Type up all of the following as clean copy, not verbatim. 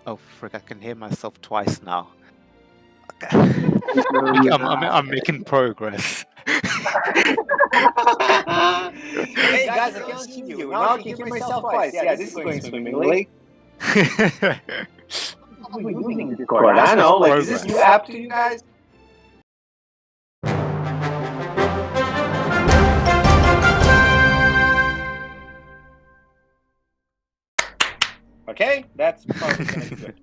Oh, frick, I can hear myself twice now. I'm making progress. Hey guys, I can't hear you. Now I can hear myself twice. Yeah, this is going swimmingly. We're using Discord. I don't know, like, is this new app to you guys? Okay, that's probably gonna be good.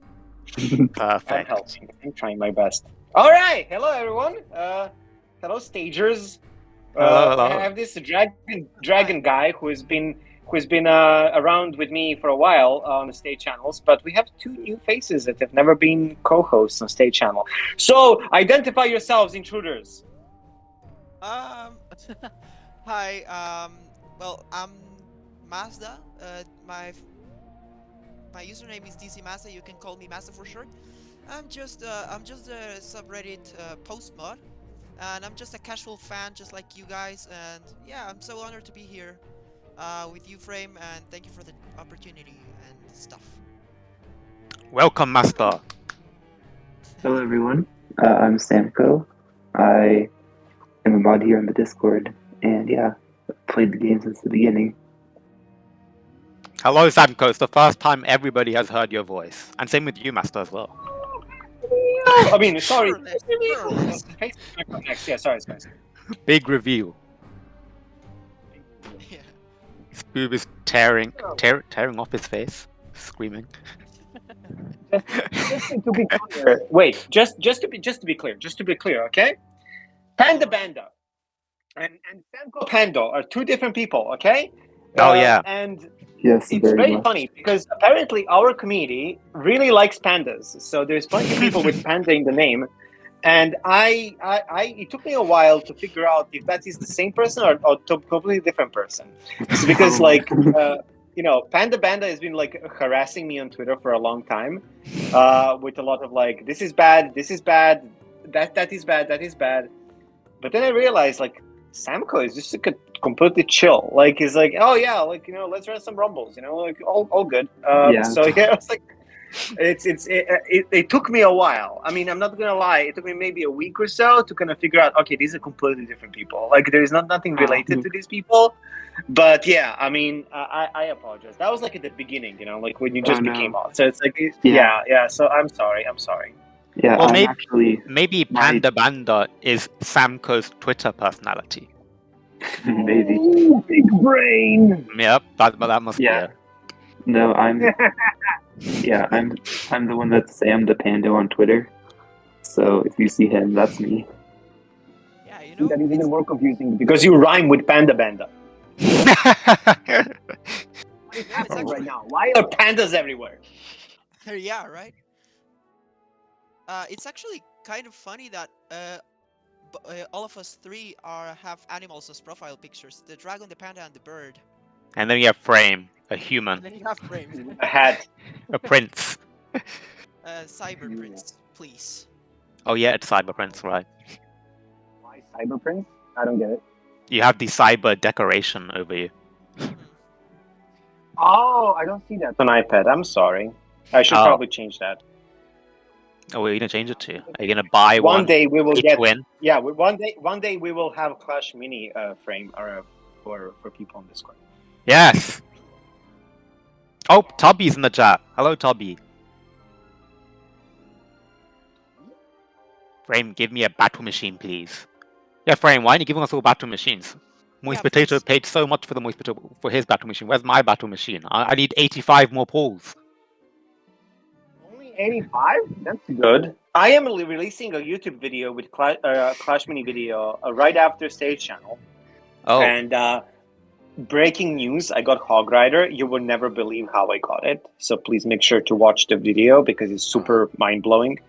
Perfect. I'm helping. I'm trying my best. All right, hello everyone. Hello stagers. Hello. I have this dragon guy who has been around with me for a while on the stage channels, but we have two new faces that have never been co-hosts on stage channel. So identify yourselves, intruders. Hi. Well, I'm Masda. My username is DC Masda. You can call me Masda for short. I'm just a subreddit post mod, and I'm just a casual fan, just like you guys. And yeah, I'm so honored to be here with you, Frame, and thank you for the opportunity and stuff. Welcome, Master. Hello, everyone. I'm Samko. I am a mod here on the Discord, and yeah, I've played the game since the beginning. Hello, Samko. It's the first time everybody has heard your voice, and same with you, Master, as well. I mean, sorry. Yeah, sorry. Big reveal. Yeah. Spoob is tearing off his face, screaming. Just to be clear. Wait, just to be clear, okay? Panda Banda and Samko Pando are two different people, okay? Oh yeah. And yes, it's very funny because apparently our community really likes pandas. So there's plenty of people with panda in the name. And it took me a while to figure out if that is the same person or a completely different person. It's because Panda Banda has been like harassing me on Twitter for a long time, with a lot of like, this is bad, that is bad. But then I realized like Samko is just like completely chill. Like he's like, oh yeah, like let's run some rumbles, like all good. So yeah, it's like. It took me a while. I mean, I'm not gonna lie. It took me maybe a week or so to kind of figure out. Okay, these are completely different people. Like, there is nothing related to these people. But yeah, I mean, I apologize. That was like at the beginning, like when you just became on. So it's like, yeah. So I'm sorry. Yeah. Well, maybe Panda Banda is Samko's Twitter personality. Maybe. Ooh, big brain. Yep, that must be it. No, I'm. Yeah, I'm the one that's Sam the Pando on Twitter. So if you see him, that's me. Yeah, that is even more confusing because you rhyme with Panda Banda. Right now, why are pandas everywhere? Yeah, right. It's actually kind of funny that all of us three have animals as profile pictures: the dragon, the panda, and the bird. And then you have Frame, a human. And then you have Frame. A hat. A prince. Cyber Prince, please. Oh yeah, it's Cyber Prince, right? Why Cyber Prince? I don't get it. You have the cyber decoration over you. Oh, I don't see that on iPad. I'm sorry. I should probably change that. Oh, what are you gonna change it to? Are you gonna buy one day we will get win? Yeah, one day we will have Clash Mini Frame for people on Discord. Yes. Oh, Tubby's in the chat. Hello, Tubby. Frame, give me a battle machine, please. Yeah, Frame, why aren't you giving us all battle machines? Moist Potato paid so much for the Moist Potato for his battle machine. Where's my battle machine? I need 85 more pulls. Only 85? That's good. I am releasing a YouTube video with Clash Mini video right after stage channel. Oh. And breaking news, I got Hog Rider. You will never believe how I got it. So please make sure to watch the video because it's super mind-blowing.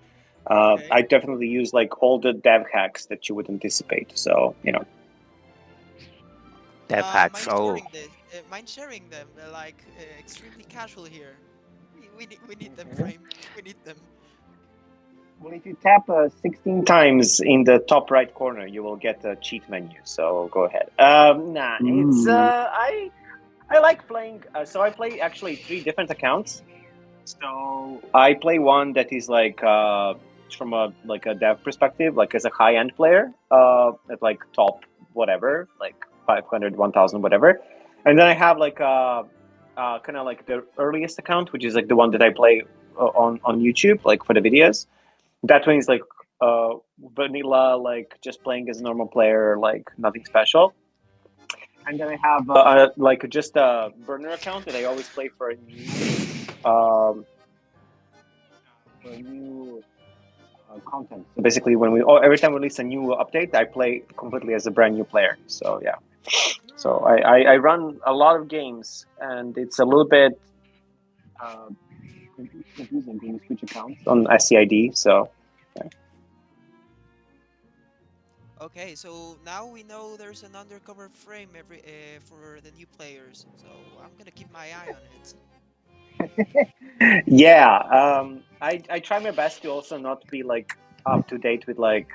Okay. I definitely use like all the dev hacks that you would anticipate. So, Dev hacks, mind sharing them. They're like extremely casual here. We need them, Frame. We need them. Well, if you tap 16 times in the top right corner, you will get a cheat menu. So go ahead. It's I like playing. So I play actually 3 different accounts. So I play one that is like from a dev perspective, like as a high end player, at like top whatever, like 500, 1,000, whatever. And then I have like kind of like the earliest account, which is like the one that I play on YouTube, like for the videos. That one is like vanilla, like just playing as a normal player, like nothing special. And then I have like just a burner account that I always play for a new content. So basically, every time we release a new update, I play completely as a brand new player. So yeah, so I run a lot of games, and it's a little bit confusing being switch accounts on SCID. So. Yeah. Okay, so now we know there's an undercover frame for the new players. So I'm gonna keep my eye on it. Yeah, I try my best to also not be like up to date with like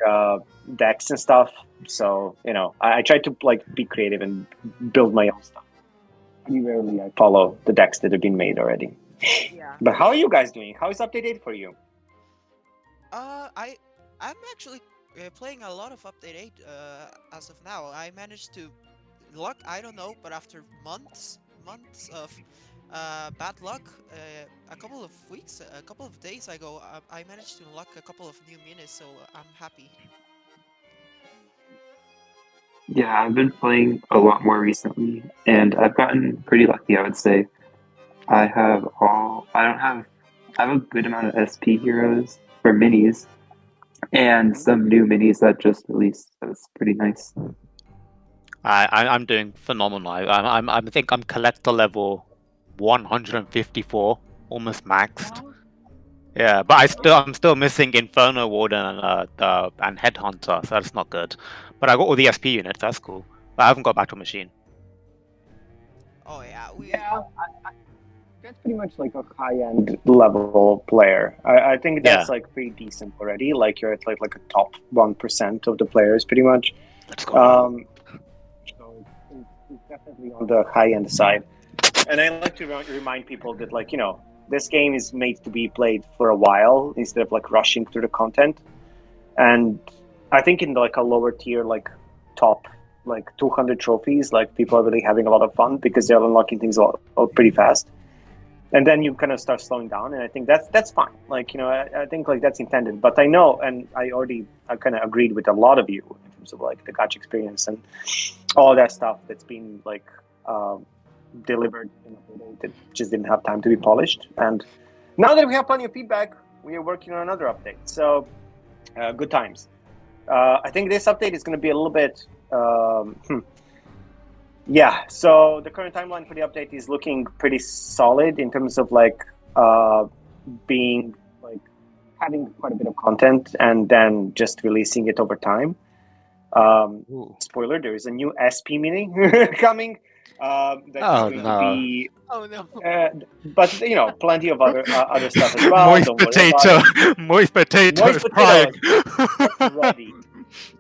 decks and stuff. So I try to like be creative and build my own stuff. Pretty rarely I follow the decks that have been made already. Yeah. But how are you guys doing? How is Update 8 for you? I'm actually playing a lot of Update 8 as of now. I managed to luck, I don't know, but after months of bad luck, a couple of weeks, a couple of days ago, I managed to unlock a couple of new minis, so I'm happy. Yeah, I've been playing a lot more recently, and I've gotten pretty lucky, I would say. I have a good amount of SP heroes for minis, and some new minis that just released. So it's pretty nice. I'm doing phenomenal. I think I'm collector level 154, almost maxed. Yeah, but I'm still missing Inferno Warden and Headhunter, so that's not good. But I got all the SP units, that's cool. But I haven't got Battle Machine. Oh yeah, That's pretty much like a high-end level player. I think that's like pretty decent already. Like you're at like a top 1% of the players, pretty much. Let's go. So it's definitely on the high-end side. And I like to remind people that this game is made to be played for a while instead of like rushing through the content. And I think in like a lower tier, like top like 200 trophies, like people are really having a lot of fun because they're unlocking things all pretty fast. And then you kind of start slowing down, and I think that's fine. Like I think like that's intended. But I know, and I kind of agreed with a lot of you in terms of like the gacha experience and all that stuff that's been like delivered in a way that just didn't have time to be polished. And now that we have plenty of feedback, we are working on another update. So good times. I think this update is going to be a little bit. Yeah, so the current timeline for the update is looking pretty solid in terms of like being like having quite a bit of content and then just releasing it over time. Spoiler: there is a new SP mini coming. That's going to be. Oh no! But plenty of other stuff as well. Moist Don't potato. Moist potato. Moist is crying. Get ready.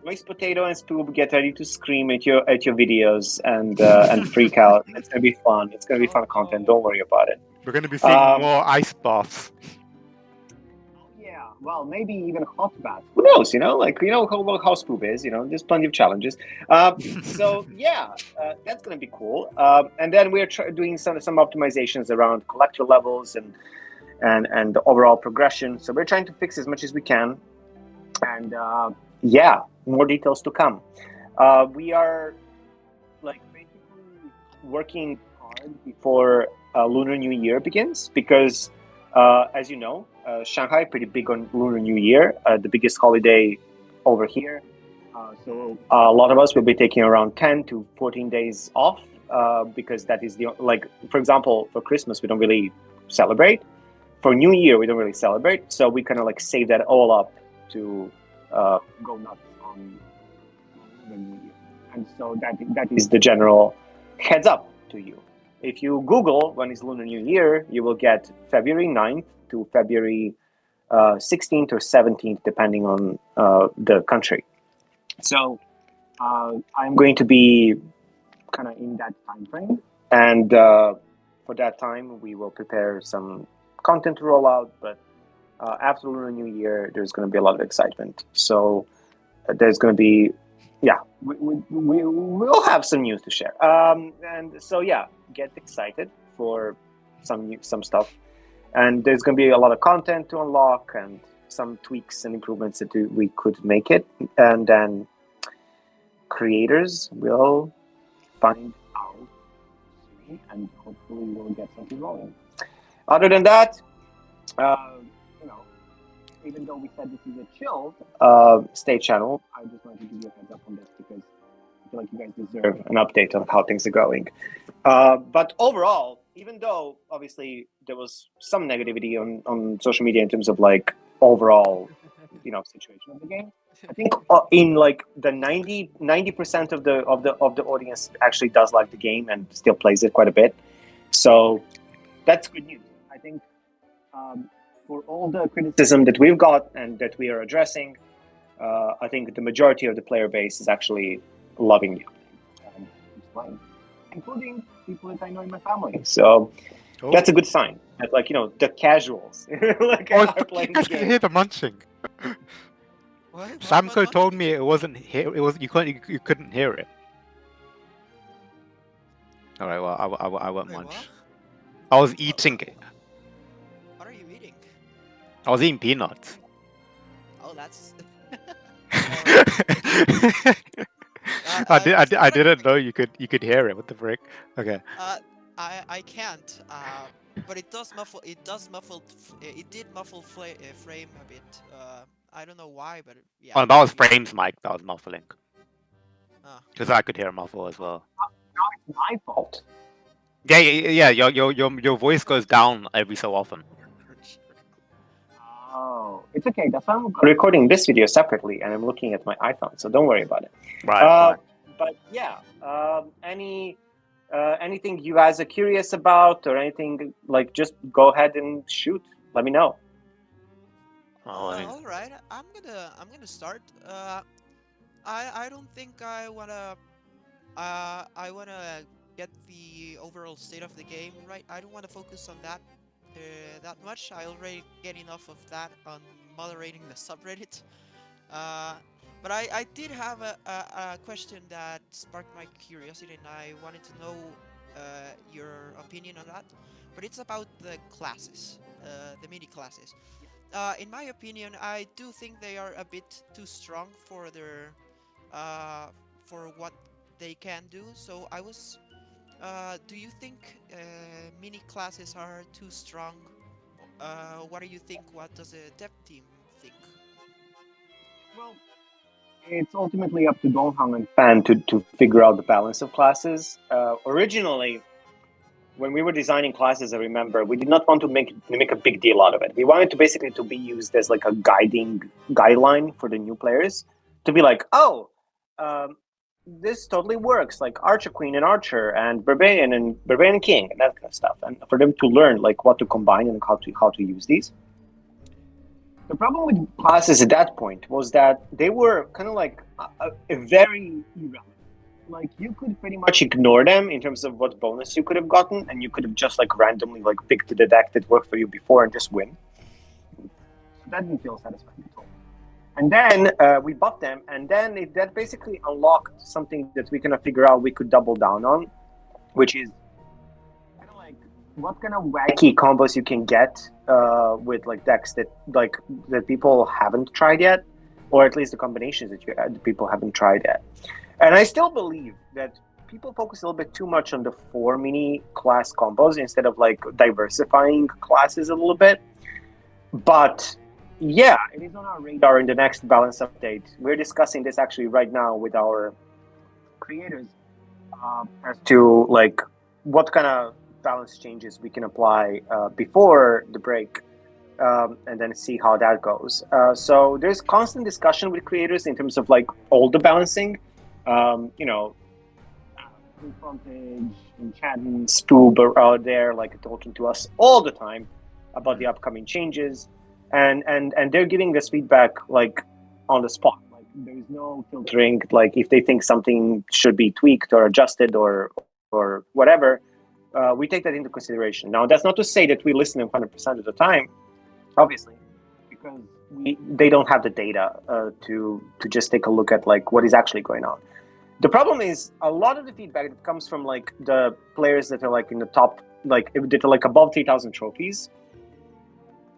Moist Potato and Spoob, get ready to scream at your videos and freak out. It's gonna be fun. It's gonna be fun content. Don't worry about it. We're gonna be seeing more ice baths. Yeah, well, maybe even hot baths. Who knows? How Spoob is. There's plenty of challenges. So yeah, that's gonna be cool. And then we're doing some optimizations around collector levels and the overall progression. So we're trying to fix as much as we can. And yeah, more details to come. We are like basically working hard before Lunar New Year begins because, as you know, Shanghai pretty big on Lunar New Year, the biggest holiday over here. So a lot of us will be taking around 10 to 14 days off because that is for example, for Christmas we don't really celebrate. For New Year we don't really celebrate, so we kind of like save that all up to go nuts on the New Year. And so that is the general heads up to you. If you Google when is Lunar New Year, you will get February 9th to February 16th or 17th, depending on the country. So I'm going to be kind of in that time frame. And for that time, we will prepare some content to roll out, but after Lunar New Year, there's going to be a lot of excitement. So there's going to be, we'll have some news to share. And so get excited for some stuff. And there's going to be a lot of content to unlock and some tweaks and improvements that we could make it. And then creators will find out soon, and hopefully we'll get something rolling. Other than that, even though we said this is a chill state channel, I just wanted to give you a heads up on this because I feel like you guys deserve an update on how things are going. But overall, even though obviously there was some negativity on social media in terms of like overall, situation of the game, I think in like the 90% of the audience actually does like the game and still plays it quite a bit. So that's good news. I think for all the criticism that we've got and that we are addressing, I think the majority of the player base is actually loving the update, including people that I know in my family. So that's a good sign. That, like, the casuals are playing the game. You hear the munching. What? Samko told me it wasn't here. It was you couldn't hear it. All right, well I won't munch. What? I was eating it. What are you eating? I was eating peanuts. Oh, that's. I didn't know you could hear it. What the frick? Okay. I can't. But it does muffle. It did muffle frame a bit. I don't know why, but yeah. Oh, that was Frame's mic. That was muffling. Because I could hear muffle as well. Now it's my fault. Yeah. Your voice goes down every so often. Oh, it's okay. That's why I'm recording this video separately, and I'm looking at my iPhone, so don't worry about it. Right. But yeah, anything you guys are curious about, or anything, like, just go ahead and shoot. Let me know. All right, I'm gonna start. I don't think I wanna get the overall state of the game right. I don't want to focus on that much. I already get enough of that on moderating the subreddit. But I did have a question that sparked my curiosity, and I wanted to know your opinion on that. But it's about the classes, the mini classes. In my opinion, I do think they are a bit too strong for their for what they can do. So I was. Do you think mini classes are too strong? What do you think? What does the dev team think? Well, it's ultimately up to Donghang and Fan to figure out the balance of classes. Originally, when we were designing classes, I remember we did not want to make a big deal out of it. We wanted to basically to be used as like a guideline for the new players, to be like, this totally works, like Archer Queen and Archer and Barbarian King and that kind of stuff, and for them to learn like what to combine and how to use these. The problem with classes at that point was that they were kind of like a very irrelevant. Like, you could pretty much ignore them in terms of what bonus you could have gotten, and you could have just like randomly like picked the deck that worked for you before and just win. So that didn't feel satisfying at all. And then we buffed them, and then that basically unlocked something that we kind of figure out we could double down on, which is kind of like what kind of wacky combos you can get with like decks that people haven't tried yet, or at least the combinations that people haven't tried yet. And I still believe that people focus a little bit too much on the 4 mini class combos instead of like diversifying classes a little bit. But yeah, it is on our radar in the next balance update. We're discussing this actually right now with our creators as to like what kind of balance changes we can apply before the break, and then see how that goes. So there's constant discussion with creators in terms of like all the balancing. Frontage and chat and Spoob are out there like talking to us all the time about the upcoming changes, and they're giving us feedback like on the spot. Like, there is no filtering. Like, if they think something should be tweaked or adjusted or whatever, we take that into consideration. Now, that's not to say that we listen 100% of the time, obviously, because they don't have the data to just take a look at like what is actually going on. The problem is a lot of the feedback that comes from like the players that are like in the top, like that are like above 3,000 trophies,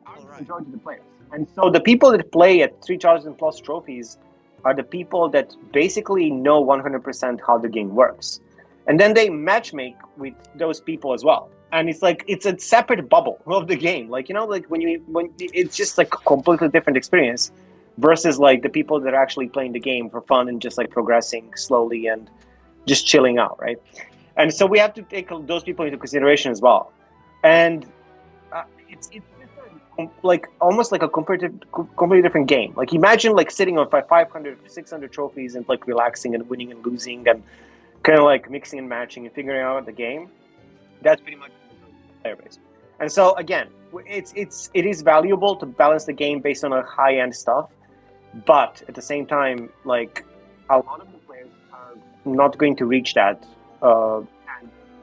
are the majority of the players. And so the people that play at 3,000 plus trophies are the people that basically know 100% how the game works. And then they matchmake with those people as well. And it's like, it's a separate bubble of the game. Like, you know, like when it's just like a completely different experience versus like the people that are actually playing the game for fun and just like progressing slowly and just chilling out, right? And so we have to take those people into consideration as well. And it's like almost like a completely different game. Like imagine like sitting on 500, 600 trophies and like relaxing and winning and losing and kind of like mixing and matching and figuring out the game. That's pretty much the player base. And so again, it is valuable to balance the game based on a high-end stuff, but at the same time, like a lot of the players are not going to reach that, and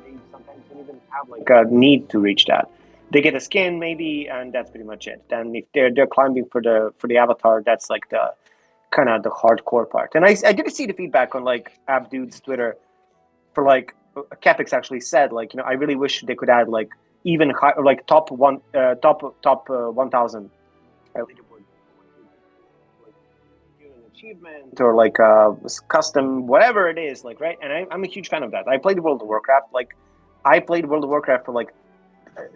they sometimes don't even have like a need to reach that. They get a skin maybe, and that's pretty much it. And if they're climbing for the avatar, that's like the kind of the hardcore part. And I did see the feedback on like AppDude's Twitter for like Capix actually said like, you know, I really wish they could add like even high, like top 1,000 leaderboard, like an achievement or like custom whatever it is, like, right? And I'm a huge fan of that. I played World of Warcraft, like I played World of Warcraft for like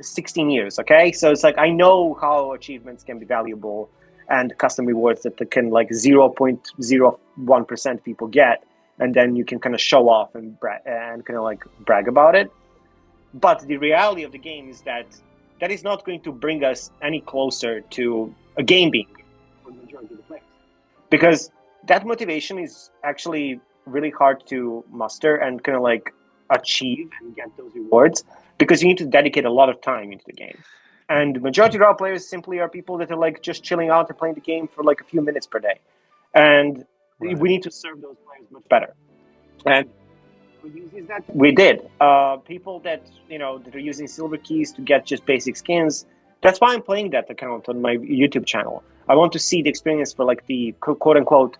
16 years. Okay, so it's like I know how achievements can be valuable and custom rewards that can like 0.01% people get, and then you can kind of show off and kind of like brag about it. But the reality of the game is that that is not going to bring us any closer to a game being good for the majority of the players, because that motivation is actually really hard to muster and kind of like achieve and get those rewards, because you need to dedicate a lot of time into the game. And the majority of our players simply are people that are like just chilling out and playing the game for like a few minutes per day. And we need to serve those players much better. And good news is that we did. People that, you know, that are using silver keys to get just basic skins, that's why I'm playing that account on my YouTube channel. I want to see the experience for like the quote unquote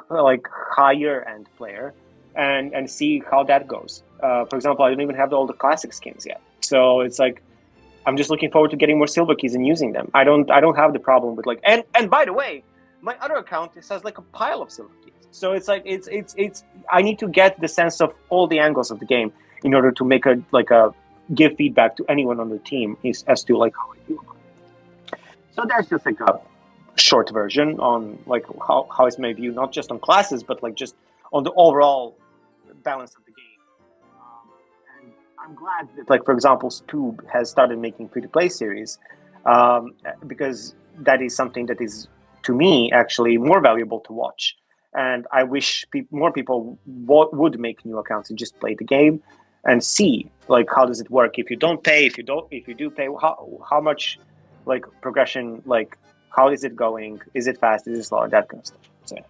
like higher end player and see how that goes. For example, I don't even have all the classic skins yet. So it's like, I'm just looking forward to getting more silver keys and using them. I don't have the problem with like, and by the way, my other account has like a pile of silver keys. So it's like, it's I need to get the sense of all the angles of the game in order to make a give feedback to anyone on the team as to like how I feel about it. So that's just like a short version on like how is my view, not just on classes, but like just on the overall balance of the game. And I'm glad that, like, for example, Spoob has started making free-to-play series, because that is something that is, to me, actually more valuable to watch. And I wish more people would make new accounts and just play the game and see, like, how does it work? If you don't pay, if you do pay, how much, like, progression, like, how is it going? Is it fast? Is it slow? That kind of stuff. So, yeah.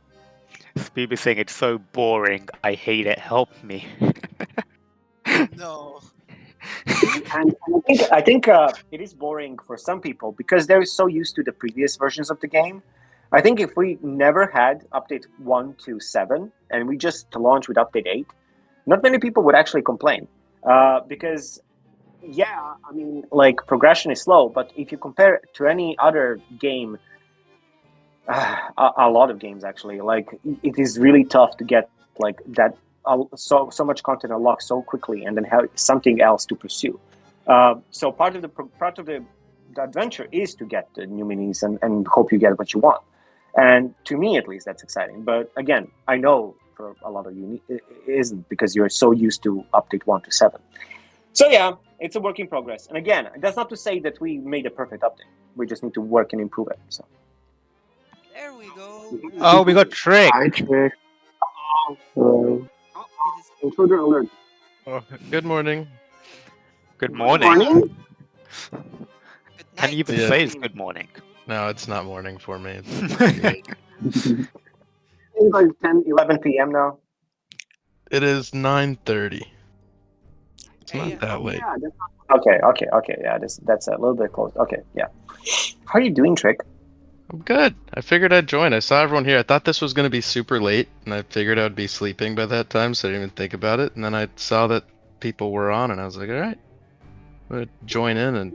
Spoob is saying it's so boring. I hate it. Help me. No. And I think it is boring for some people because they're so used to the previous versions of the game. I think if we never had update 1 to 7 and we just launched with update 8, not many people would actually complain. Because, yeah, I mean, like, progression is slow, but if you compare it to any other game, a lot of games actually, like, it is really tough to get like that so much content unlocked so quickly and then have something else to pursue. So part of the adventure is to get the new minis and hope you get what you want. And to me, at least, that's exciting. But again, I know for a lot of you it isn't, because you're so used to update 1 to 7. So yeah, it's a work in progress. And again, that's not to say that we made a perfect update. We just need to work and improve it. So. There we go. Oh, we got Trick. Hi, Trick. Hello. Intruder alert. Oh, good morning. Good morning. Morning. Good Can night. you even Yeah. say it's good morning? No, it's not morning for me. It's It's like 10, 11 p.m. now. It is 9:30. It's not that late. Yeah. Okay. Yeah, that's a little bit close. Okay. Yeah. How are you doing, Trick? I'm good. I figured I'd join. I saw everyone here. I thought this was going to be super late, and I figured I'd be sleeping by that time, so I didn't even think about it. And then I saw that people were on, and I was like, all right, I'm going to join in and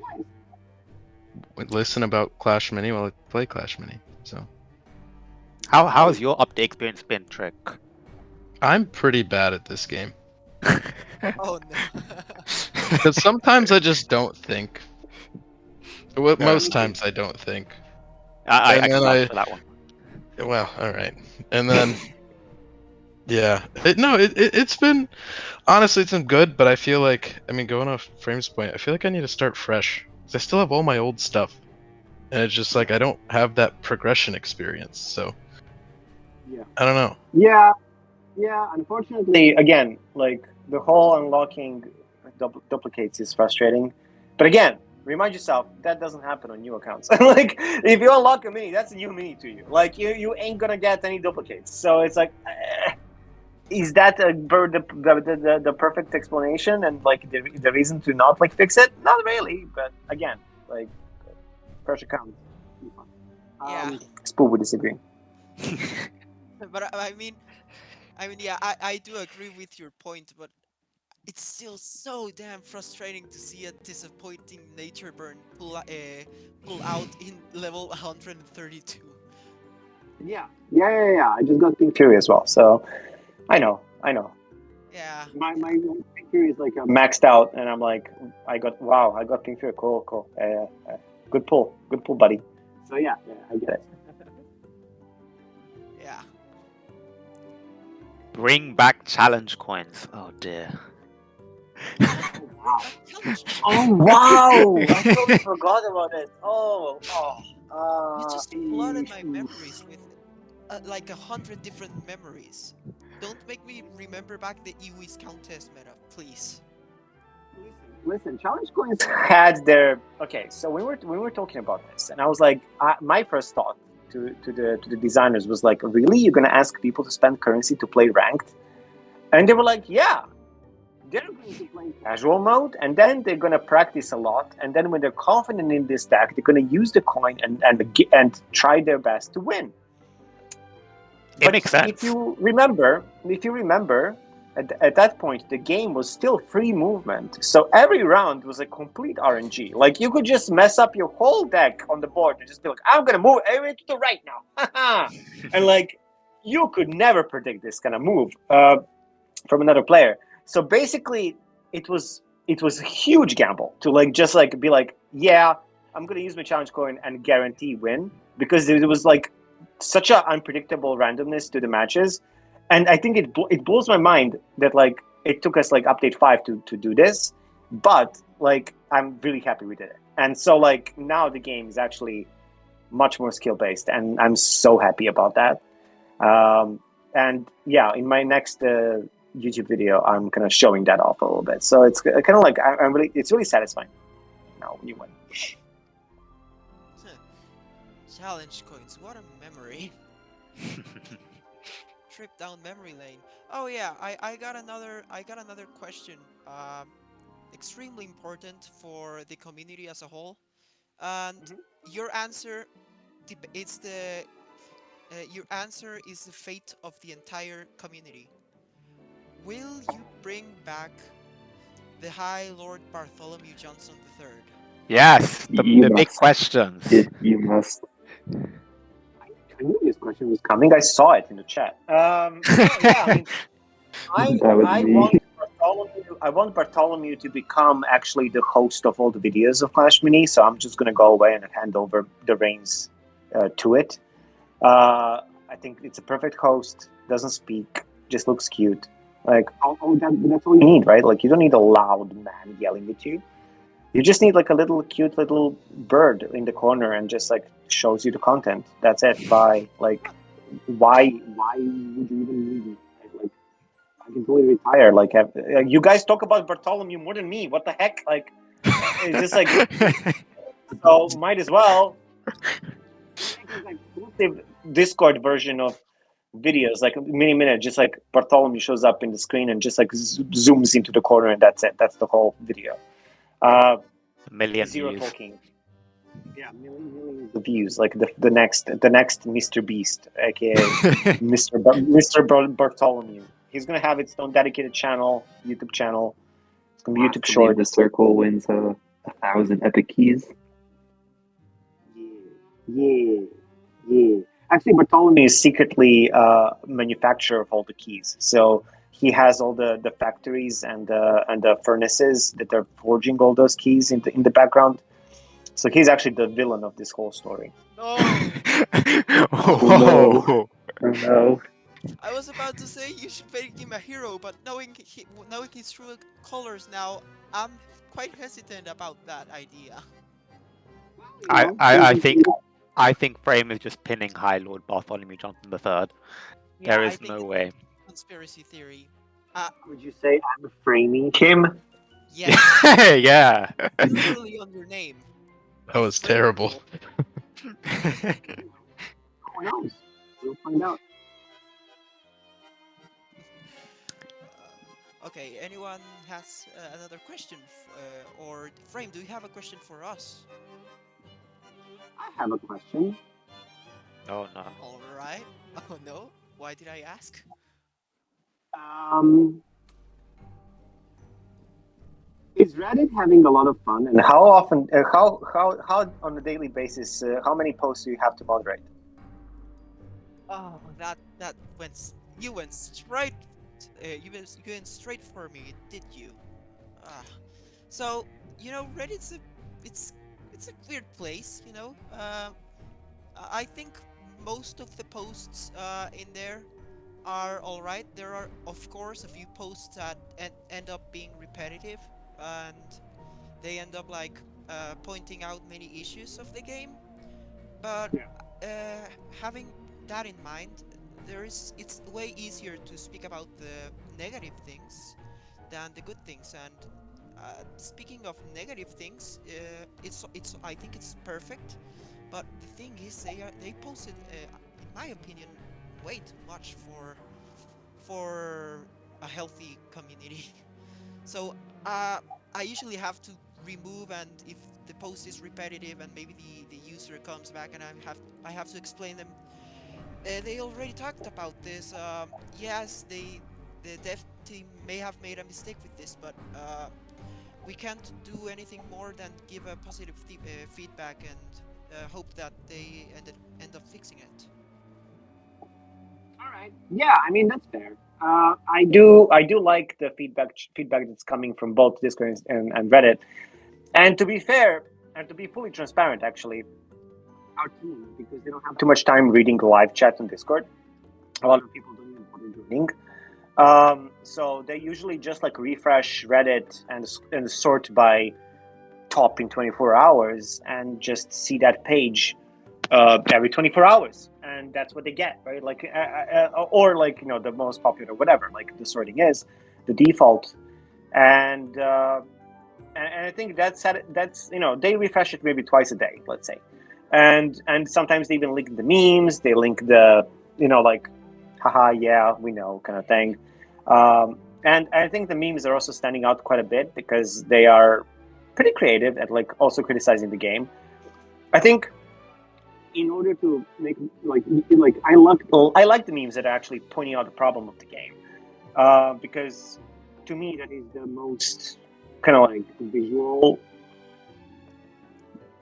listen about Clash Mini while I play Clash Mini. So How's your update experience been, Trick? I'm pretty bad at this game. Oh no. Because sometimes I just don't think. Well, Fair most enough. times I don't think. I And can then vouch for that one. Well, all right. And then, yeah. It's been, honestly, it's been good, but I feel like, I mean, going off Frame's point, I feel like I need to start fresh. 'Cause I still have all my old stuff. And it's just like, I don't have that progression experience. So, Yeah. I don't know. Yeah. Unfortunately, again, like the whole unlocking duplicates is frustrating. But again, remind yourself that doesn't happen on new accounts. Like if you unlock a mini, that's a new mini to you. Like you ain't gonna get any duplicates. So it's like, is that the perfect explanation and like the reason to not like fix it? Not really. But again, like pressure counts. Yeah. Spoob would disagree. But I mean, yeah, I do agree with your point, but it's still so damn frustrating to see a disappointing nature burn pull out in level 132. Yeah. I just got pink fury as well, so I know. Yeah. My pink fury is like maxed out, and I'm like, I got pink fury. Cool. Good pull, buddy. So yeah, I get it. Yeah. Bring back challenge coins. Oh dear. Oh wow! I totally forgot about it. You just flooded my memories with like 100 different memories. Don't make me remember back the EWIS contest meta, please. Listen, challenge coins had their So we were talking about this, and I was like, my first thought to the designers was like, really, you're gonna ask people to spend currency to play ranked? And they were like, yeah. They're going to play casual mode, and then they're going to practice a lot. And then when they're confident in this deck, they're going to use the coin and try their best to win. It makes sense. If you remember, at that point, the game was still free movement. So every round was a complete RNG. Like you could just mess up your whole deck on the board and just be like, I'm going to move everything to the right now. And like, you could never predict this kind of move from another player. So basically, it was a huge gamble to be like, yeah, I'm gonna use my challenge coin and guarantee win, because it was like such an unpredictable randomness to the matches, and I think it blows my mind that like it took us like update 5 to do this, but like I'm really happy we did it, and so like now the game is actually much more skill based, and I'm so happy about that. And yeah, in my next YouTube video, I'm kind of showing that off a little bit. So it's kind of like it's really satisfying. Now when you win. Challenge coins, what a memory. Trip down memory lane. Oh yeah, I got another question. Extremely important for the community as a whole. And your answer, your answer is the fate of the entire community. Will you bring back the High Lord Bartholomew Johnson III? Yes, the big questions. You must. I knew this question was coming. I saw it in the chat. Yeah, I want Bartholomew to become actually the host of all the videos of Clash Mini. So I'm just gonna go away and hand over the reins to it. I think it's a perfect host. Doesn't speak, just looks cute. Like, that's all you need, right? Like, you don't need a loud man yelling at you. You just need like a little cute little bird in the corner and just like shows you the content. That's it. Bye. Like, why would you even need me? Like, I can totally retire. Like, you guys talk about Bartholomew more than me. What the heck? Like, it's just like, so might as well. Like, Discord version of videos, like minute, just like Bartholomew shows up in the screen and just like zooms into the corner, and that's it. That's the whole video. A million Zero views. talking. Yeah, millions of views. Like the next Mr. Beast, aka Mr. Bartholomew. He's gonna have its own dedicated channel, YouTube channel. It's gonna be Last YouTube to leave short. the circle wins 1,000 epic keys. Yeah. Actually, Bartholomew is secretly manufacturer of all the keys. So he has all the factories and the furnaces that are forging all those keys in the background. So he's actually the villain of this whole story. Oh, Whoa. No. I was about to say you should make him a hero, but knowing his true colors now, I'm quite hesitant about that idea. I think Frame is just pinning High Lord Bartholomew Johnson III. There is no way. Conspiracy theory. Would you say I'm framing him? Yes, Yeah. literally on your name. That was terrible. Who knows? We'll find out. Okay, anyone has another question? Or Frame, do you have a question for us? I have a question. Oh no. Alright. Oh no? Why did I ask? Is Reddit having a lot of fun? And how often? How on a daily basis? How many posts do you have to moderate? Oh, that went. You went straight. You went straight for me, did you? So Reddit's it's a weird place. I think most of the posts in there are alright. There are, of course, a few posts that end up being repetitive, and they end up like pointing out many issues of the game. But having that in mind, it's way easier to speak about the negative things than the good things. And speaking of negative things, I think it's perfect. But the thing is, they posted, in my opinion, way too much for a healthy community. So I usually have to remove, and if the post is repetitive and maybe the user comes back and I have to explain them. They already talked about this. Yes, the dev team may have made a mistake with this, but we can't do anything more than give a positive feedback and hope that they end up fixing it. All right. Yeah, I mean that's fair. I do like the feedback that's coming from both Discord and Reddit. And to be fair, and to be fully transparent, actually, our team, because they don't have too much time reading the live chat on Discord, a lot of people don't even bother joining. So they usually just like refresh Reddit and sort by top in 24 hours and just see that page every 24 hours, and that's what they get, right? Like or like the most popular, whatever, like the sorting is the default. And I think that's they refresh it maybe twice a day, let's say, and sometimes they even link the memes, they link the like haha yeah we know kind of thing. And I think the memes are also standing out quite a bit because they are pretty creative at like also criticizing the game. I think in order to make like I like the memes that are actually pointing out the problem of the game, because to me that is the most kind of like visual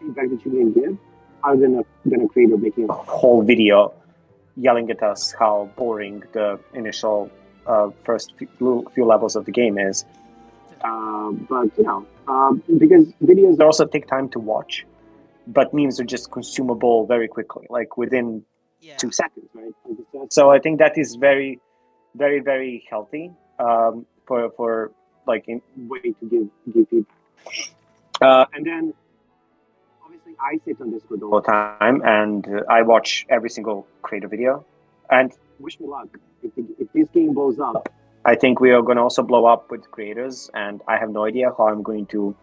feedback that you can give, other than a creator making a whole video yelling at us how boring the initial first few levels of the game is. But because videos also take time to watch, but memes are just consumable very quickly, like within 2 seconds, right? So I think that is very, very, very healthy for like a way to give feedback. And then obviously I sit on Discord all the time, and I watch every single creator video. And wish me luck. If this game blows up, I think we are going to also blow up with creators, and I have no idea how I'm going to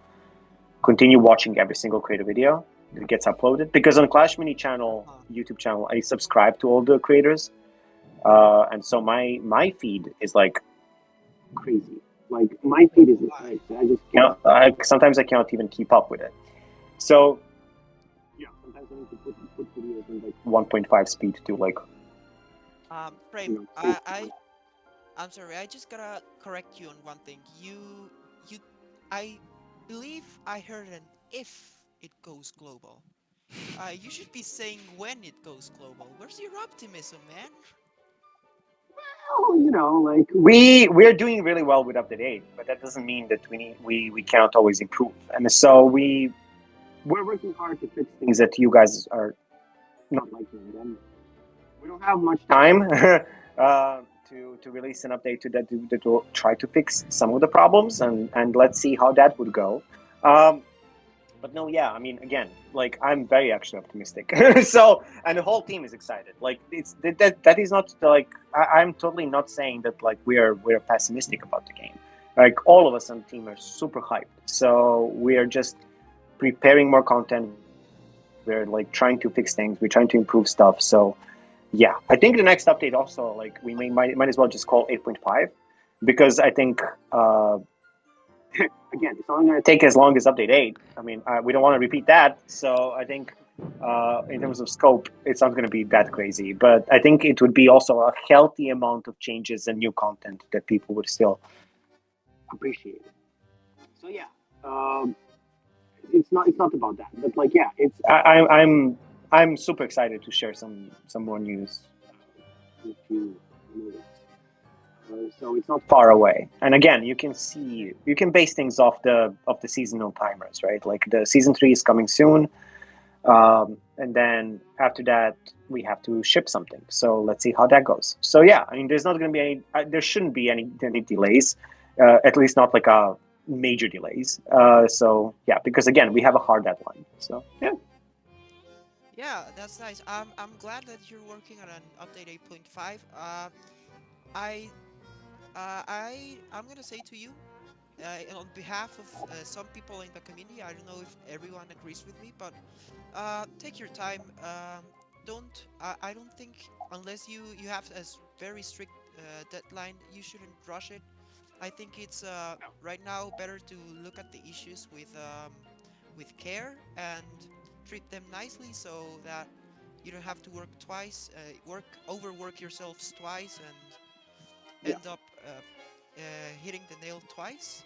continue watching every single creator video that gets uploaded, because on Clash Mini channel, YouTube channel, I subscribe to all the creators, and so my feed is like crazy. Like my feed is like I just can't. Sometimes I cannot even keep up with it. So yeah, sometimes I need to put videos in like 1.5 speed to like. Frame, I'm sorry, I just gotta correct you on one thing. I believe I heard an if it goes global. You should be saying when it goes global. Where's your optimism, man? Well, you know, like we're doing really well with update 8, but that doesn't mean that we cannot always improve. And so we're working hard to fix things that you guys are not liking. And we don't have much time to release an update that will try to fix some of the problems, and let's see how that would go. But no, yeah, I mean, again, like I'm very actually optimistic. So, and the whole team is excited. Like it's that is not like I'm totally not saying that like we're pessimistic about the game. Like all of us on the team are super hyped. So we are just preparing more content. We're like trying to fix things. We're trying to improve stuff. So yeah, I think the next update also like we might as well just call 8.5, because I think. Again, it's only going to take as long as update 8. I mean, we don't want to repeat that. So I think in terms of scope, it's not going to be that crazy. But I think it would be also a healthy amount of changes and new content that people would still appreciate. So yeah, it's not about that. But like, yeah, it's I'm super excited to share some more news with you. So it's not far away. And again, you can base things off the seasonal timers, right? Like the season 3 is coming soon, and then after that we have to ship something. So let's see how that goes. So yeah, I mean, there's not going to be there shouldn't be any delays, at least not like a major delays. So yeah, because again, we have a hard deadline. So yeah. Yeah, that's nice. I'm glad that you're working on an update 8.5. I'm gonna say to you, on behalf of some people in the community, I don't know if everyone agrees with me, but take your time. I don't think, unless you have a very strict deadline, you shouldn't rush it. I think it's right now better to look at the issues with care and treat them nicely, so that you don't have to work twice, overwork yourselves twice, and end up hitting the nail twice.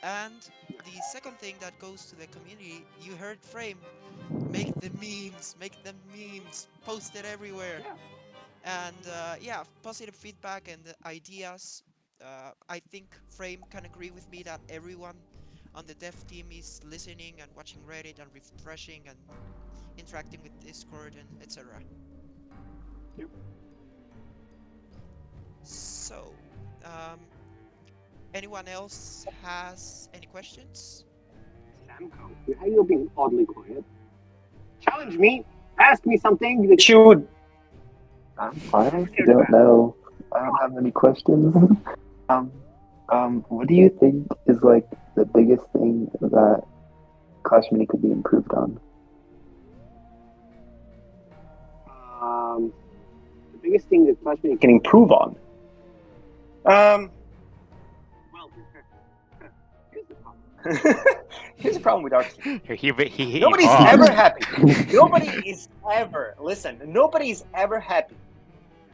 And the second thing that goes to the community, you heard Frame, make the memes, post it everywhere. And yeah, positive feedback and ideas. I think Frame can agree with me that everyone on the dev team is listening and watching Reddit and refreshing and interacting with Discord and etc. Yep. So, anyone else has any questions? Samco, why are you being oddly quiet? Challenge me. Ask me something that you. I honestly don't know. I don't have any questions. What do you think is like the biggest thing that Clash Mini could be improved on? The biggest thing that Clash Mini can improve on. Well, here's the problem. Here's the problem with our team. Nobody's ever happy. Nobody is ever. Listen, nobody's ever happy.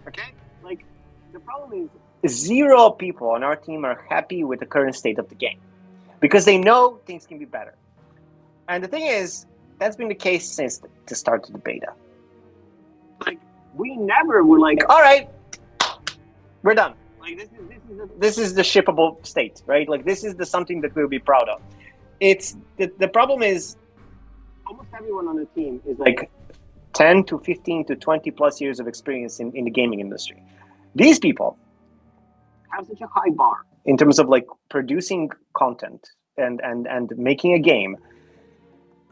Okay? Like, the problem is 0 people on our team are happy with the current state of the game, because they know things can be better. And the thing is, that's been the case since the start of the beta. Like, we never were like, all right, we're done. Like, this is the shippable state, right? Like, this is the something that we'll be proud of. It's the problem is almost everyone on the team is like 10 to 15 to 20 plus years of experience in the gaming industry. These people have such a high bar in terms of like producing content and making a game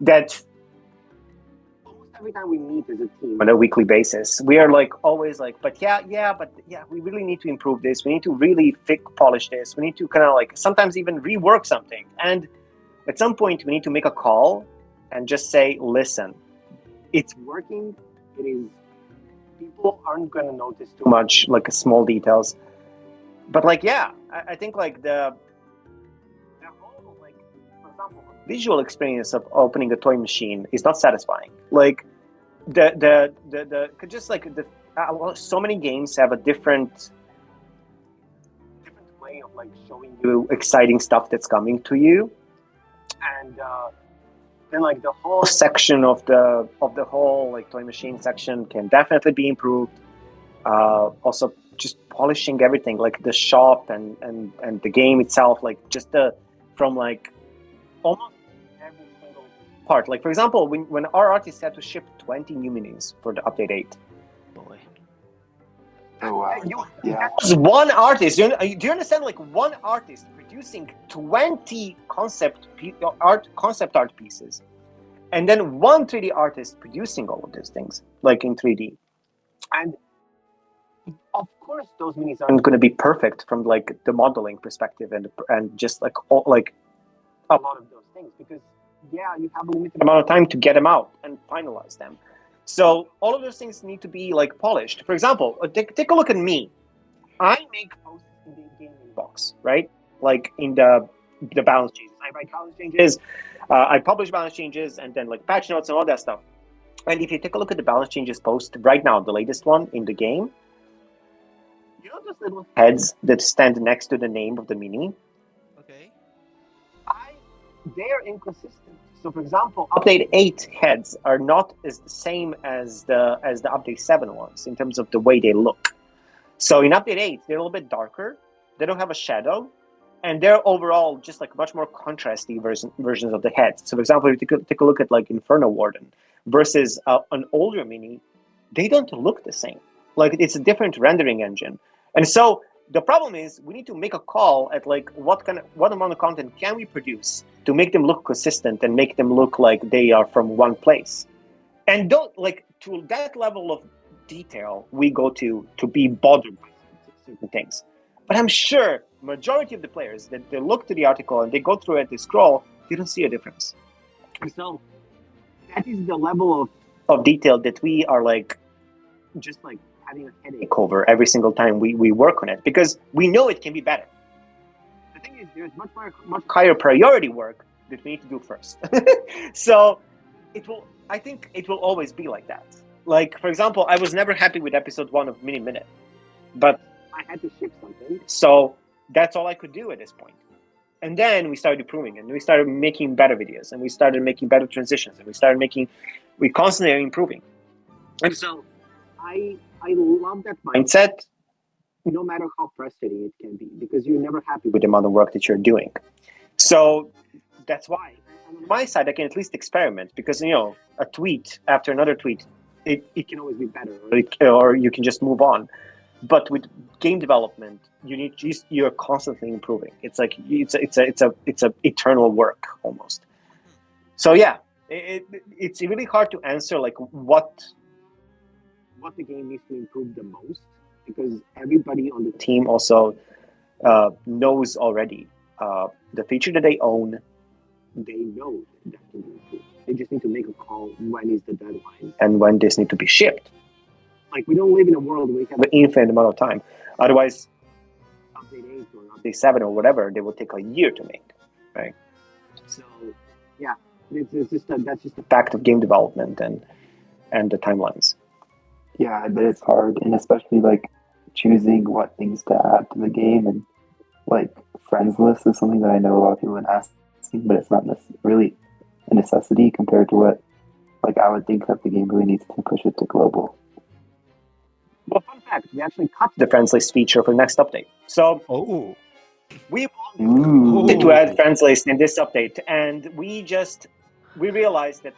that almost every time we meet as a team on a weekly basis, we are like always like, but we really need to improve this. We need to really polish this. We need to kind of like sometimes even rework something. And at some point, we need to make a call and just say, listen, it's working. It is people aren't going to notice too much, like small details. But like, yeah, I think like the whole, like, for example, visual experience of opening a toy machine is not satisfying. Like the just like the so many games have a different way of like showing you exciting stuff that's coming to you, and then like the whole section of the whole like toy machine section can definitely be improved. Also, just polishing everything, like the shop and the game itself, like just from like almost every single part. Like for example, when our artists had to ship 20 new minis for the update 8. Boy. Oh wow. Yeah. That was one artist. Do you understand? Like one artist producing 20 concept art pieces, and then one 3D artist producing all of these things, like in 3D. And of course, those minis aren't going to be perfect from like the modeling perspective and just like a lot of those things, because yeah, you have a limited amount of time to get them out and finalize them. So all of those things need to be like polished. For example, take a look at me. I make posts in the gaming box, right? Like in the balance changes. I write balance changes, I publish balance changes, and then like patch notes and all that stuff. And if you take a look at the balance changes post right now, the latest one in the game, you know those little heads that stand next to the name of the mini? Okay. They're inconsistent. So, for example, update 8 heads are not as the same as the update 7 ones in terms of the way they look. So, in update 8, they're a little bit darker. They don't have a shadow, and they're overall just like much more contrasty versions of the heads. So, for example, if you take a look at like Inferno Warden versus an older mini, they don't look the same. Like it's a different rendering engine, and so the problem is we need to make a call at like what amount of content can we produce to make them look consistent and make them look like they are from one place, and don't like to that level of detail we go to be bothered by certain things. But I'm sure majority of the players that they look to the article and they go through it, they scroll, they don't see a difference. So that is the level of detail that we are like just like having a headache over every single time we work on it, because we know it can be better. The thing is, there's much higher priority work that we need to do first. So I think it will always be like that. Like, for example, I was never happy with episode 1 of Mini Minute, but I had to ship something, so that's all I could do at this point. And then we started improving, and we started making better videos, and we started making better transitions, and we constantly are improving. And so I love that mindset, no matter how frustrating it can be, because you're never happy with the amount of work that you're doing. So that's why on my side I can at least experiment, because you know, a tweet after another tweet, it can always be better, or you can just move on. But with game development, you're constantly improving. It's like it's a eternal work almost. So yeah, it's really hard to answer like what the game needs to improve the most, because everybody on the team also knows already the feature that they own. They know that can be improved. They just need to make a call when is the deadline and when this needs to be shipped. Like, we don't live in a world where we have an infinite amount of time. Otherwise, update 8 or update 7 or whatever, they will take a year to make, right? So yeah, that's just a fact of game development and the timelines. Yeah, but it's hard, and especially like choosing what things to add to the game, and like friends list is something that I know a lot of people have been asking, but it's not really a necessity compared to what like I would think that the game really needs to push it to global. Well, fun fact, we actually cut the friends list feature for the next update. So we wanted to add friends list in this update, and we realized that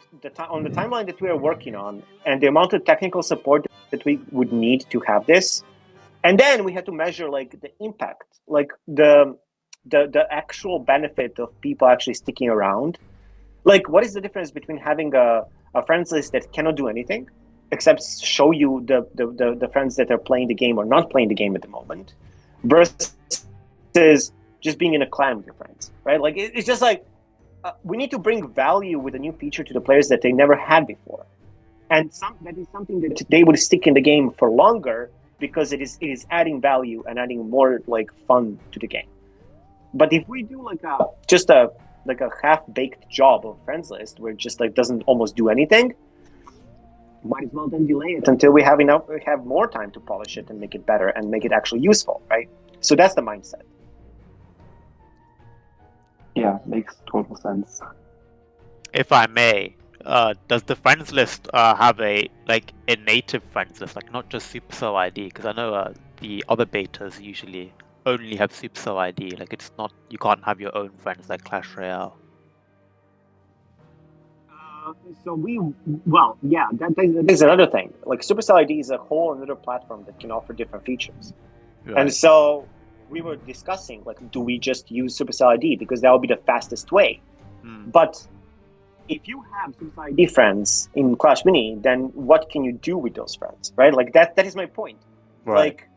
on the timeline that we are working on and the amount of technical support that we would need to have this, and then we had to measure like the impact, like the actual benefit of people actually sticking around. Like, what is the difference between having a friends list that cannot do anything except show you the friends that are playing the game or not playing the game at the moment, versus just being in a clan with your friends, right? Like, it's just like we need to bring value with a new feature to the players that they never had before. and that is something that they would stick in the game for longer because it is adding value and adding more like fun to the game. But if we do like a half-baked job of friends list where it just like doesn't almost do anything, might as well then delay it until we have more time to polish it and make it better and make it actually useful, right? So that's the mindset. Yeah, makes total sense. If I may, does the friends list have a native friends list, like not just Supercell ID? Because I know the other betas usually only have Supercell ID. Like it's not, you can't have your own friends like Clash Royale. That is another thing. Like Supercell ID is a whole another platform that can offer different features. Right. And so we were discussing, like, do we just use Supercell ID because that would be the fastest way? But if you have Supercell ID friends in Clash Mini, then what can you do with those friends, right? Like that is my point. Right. Like,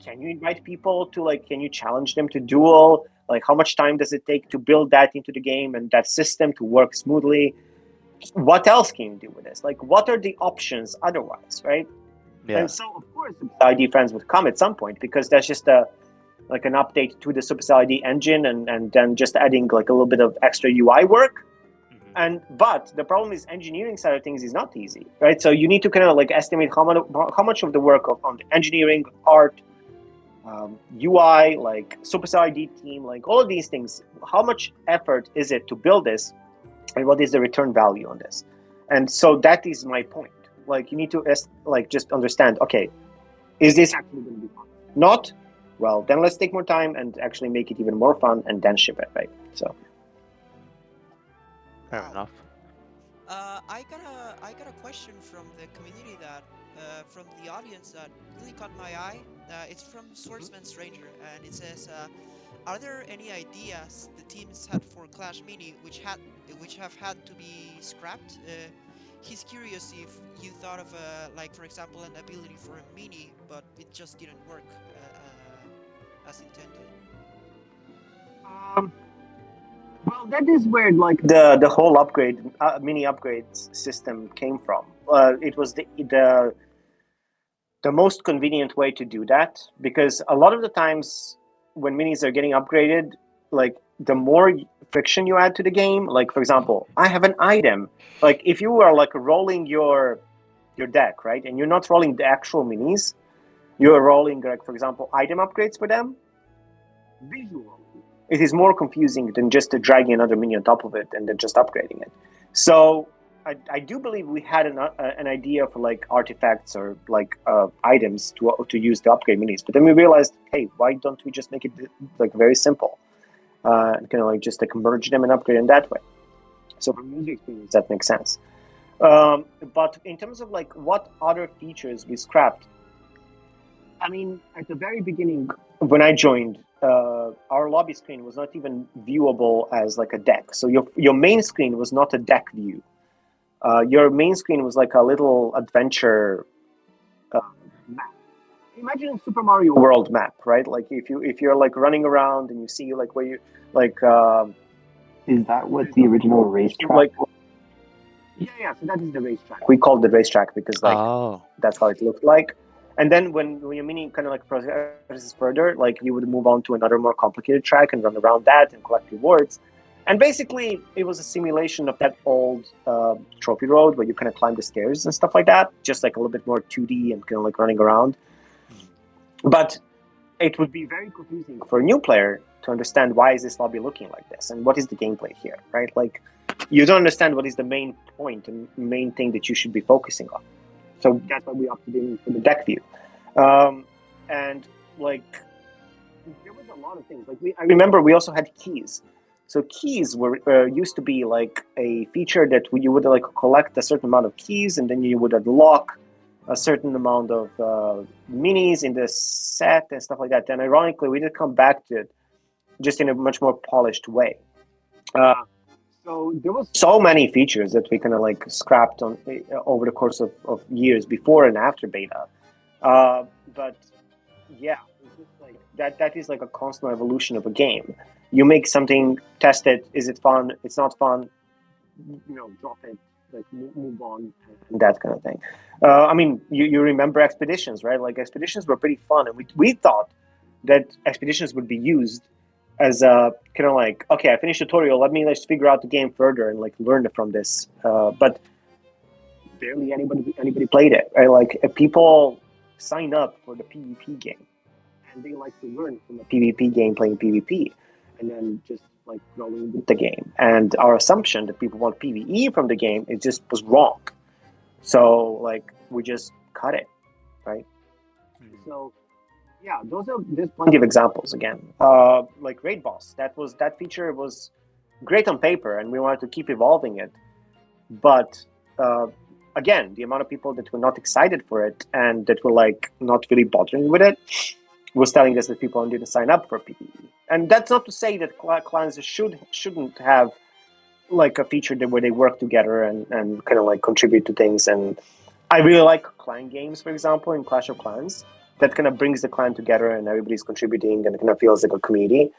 can you invite people to, like, can you challenge them to duel? Like, how much time does it take to build that into the game and that system to work smoothly? What else can you do with this? Like, what are the options otherwise, right? Yeah. And so, of course, Supercell ID friends would come at some point because that's just an update to the Supercell ID engine and then just adding like a little bit of extra UI work. But the problem is engineering side of things is not easy, right? So you need to kind of like estimate how much of the work on the engineering, art, UI, like Supercell ID team, like all of these things, how much effort is it to build this, and what is the return value on this? And so that is my point. Like, you need to just understand, okay, is this actually going to be fun? Not? Well, then let's take more time and actually make it even more fun and then ship it, right? So. Fair enough. I got a question from the community that from the audience that really caught my eye. It's from Swordsman Stranger, and it says, "Are there any ideas the teams had for Clash Mini which have had to be scrapped?" He's curious if you thought of like, for example, an ability for a mini, but it just didn't work as intended. Well, that is where like the whole mini upgrades system came from. It was the most convenient way to do that, because a lot of the times when minis are getting upgraded, like the more friction you add to the game, like for example, I have an item. Like if you are like rolling your deck, right, and you're not rolling the actual minis, you're rolling, like, for example, item upgrades for them. Visually, it is more confusing than just dragging another mini on top of it and then just upgrading it. So I do believe we had an idea for like artifacts or like items to use to upgrade minis, but then we realized, hey, why don't we just make it like very simple, and kind of like just like merge them and upgrade them that way. So from user experience, that makes sense. But in terms of like what other features we scrapped, I mean, at the very beginning when I joined, our lobby screen was not even viewable as like a deck. So your main screen was not a deck view. Your main screen was like a little adventure map. Imagine a Super Mario World map, right? Like if you're like running around and you see like where you like. Is that what the original racetrack? Like, yeah. So that is the racetrack. We called it racetrack because like that's how it looked like. And then when your mini kind of like progresses further, like you would move on to another more complicated track and run around that and collect rewards. And basically, it was a simulation of that old trophy road where you kind of climb the stairs and stuff like that, just like a little bit more 2D and kind of like running around. But it would be very confusing for a new player to understand why is this lobby looking like this and what is the gameplay here, right? Like, you don't understand what is the main point and main thing that you should be focusing on. So that's why we opted in for the deck view. And like, there was a lot of things. Like I remember we also had keys. So keys were used to be like a feature that you would like collect a certain amount of keys, and then you would unlock a certain amount of minis in the set and stuff like that. And ironically, we did come back to it just in a much more polished way. So there was so many features that we kind of like scrapped on over the course of years before and after beta. But yeah, it's just like that is like a constant evolution of a game. You make something, test it. Is it fun? It's not fun. Drop it. like move on and that kind of thing. I mean, you remember expeditions, right? Like expeditions were pretty fun, and we thought that expeditions would be used as a kind of like, okay, I finished tutorial, let me let's figure out the game further and like learn from this. But barely anybody played it, right? Like people signed up for the PvP game, and they like to learn from a PvP game playing PvP, and then just like growing with the game. And our assumption that people want PvE from the game, it just was wrong. So like we just cut it, right? So yeah, there's plenty of examples again. Like Raid Boss, that feature was great on paper, and we wanted to keep evolving it. But again, the amount of people that were not excited for it and that were like not really bothering with it was telling us that people didn't sign up for PvE. And that's not to say that clans shouldn't have like a feature where they work together and kind of like contribute to things. And I really like clan games, for example, in Clash of Clans, that kind of brings the clan together and everybody's contributing and it kind of feels like a community.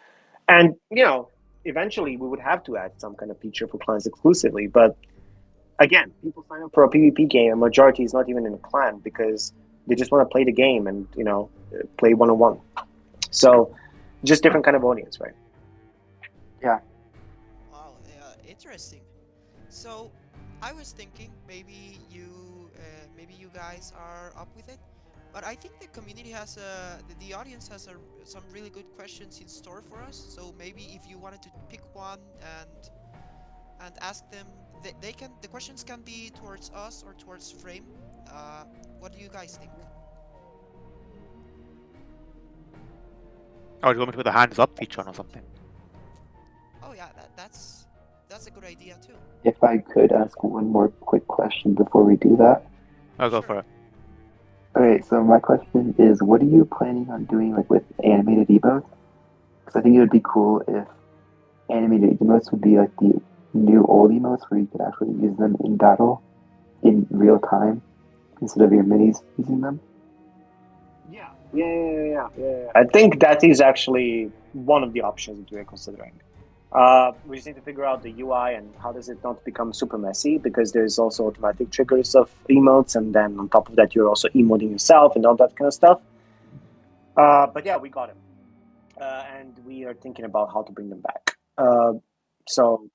And, you know, eventually we would have to add some kind of feature for clans exclusively. But again, people sign up for a PvP game, a majority is not even in a clan because they just want to play the game and, you know, play one-on-one. So just different kind of audience, right? Wow, interesting. So I was thinking maybe you guys are up with it, but I think the community has the audience has some really good questions in store for us. So maybe if you wanted to pick one and ask them, the questions can be towards us or towards Frame. What do you guys think? Oh, do you want me to put the hands up feature on or something? Oh yeah, that's a good idea too. If I could ask one more quick question before we do that. I'll go Sure. for it. Okay, so my question is, what are you planning on doing like with animated emotes? Because I think it would be cool if animated emotes would be like the new old emotes where you could actually use them in battle in real time instead of your minis using them. Yeah. I think that is actually one of the options that we're considering. We just need to figure out the UI and how does it not become super messy, because there's also automatic triggers of emotes, and then on top of that you're also emoting yourself and all that kind of stuff. But yeah, we got it. And we are thinking about how to bring them back. So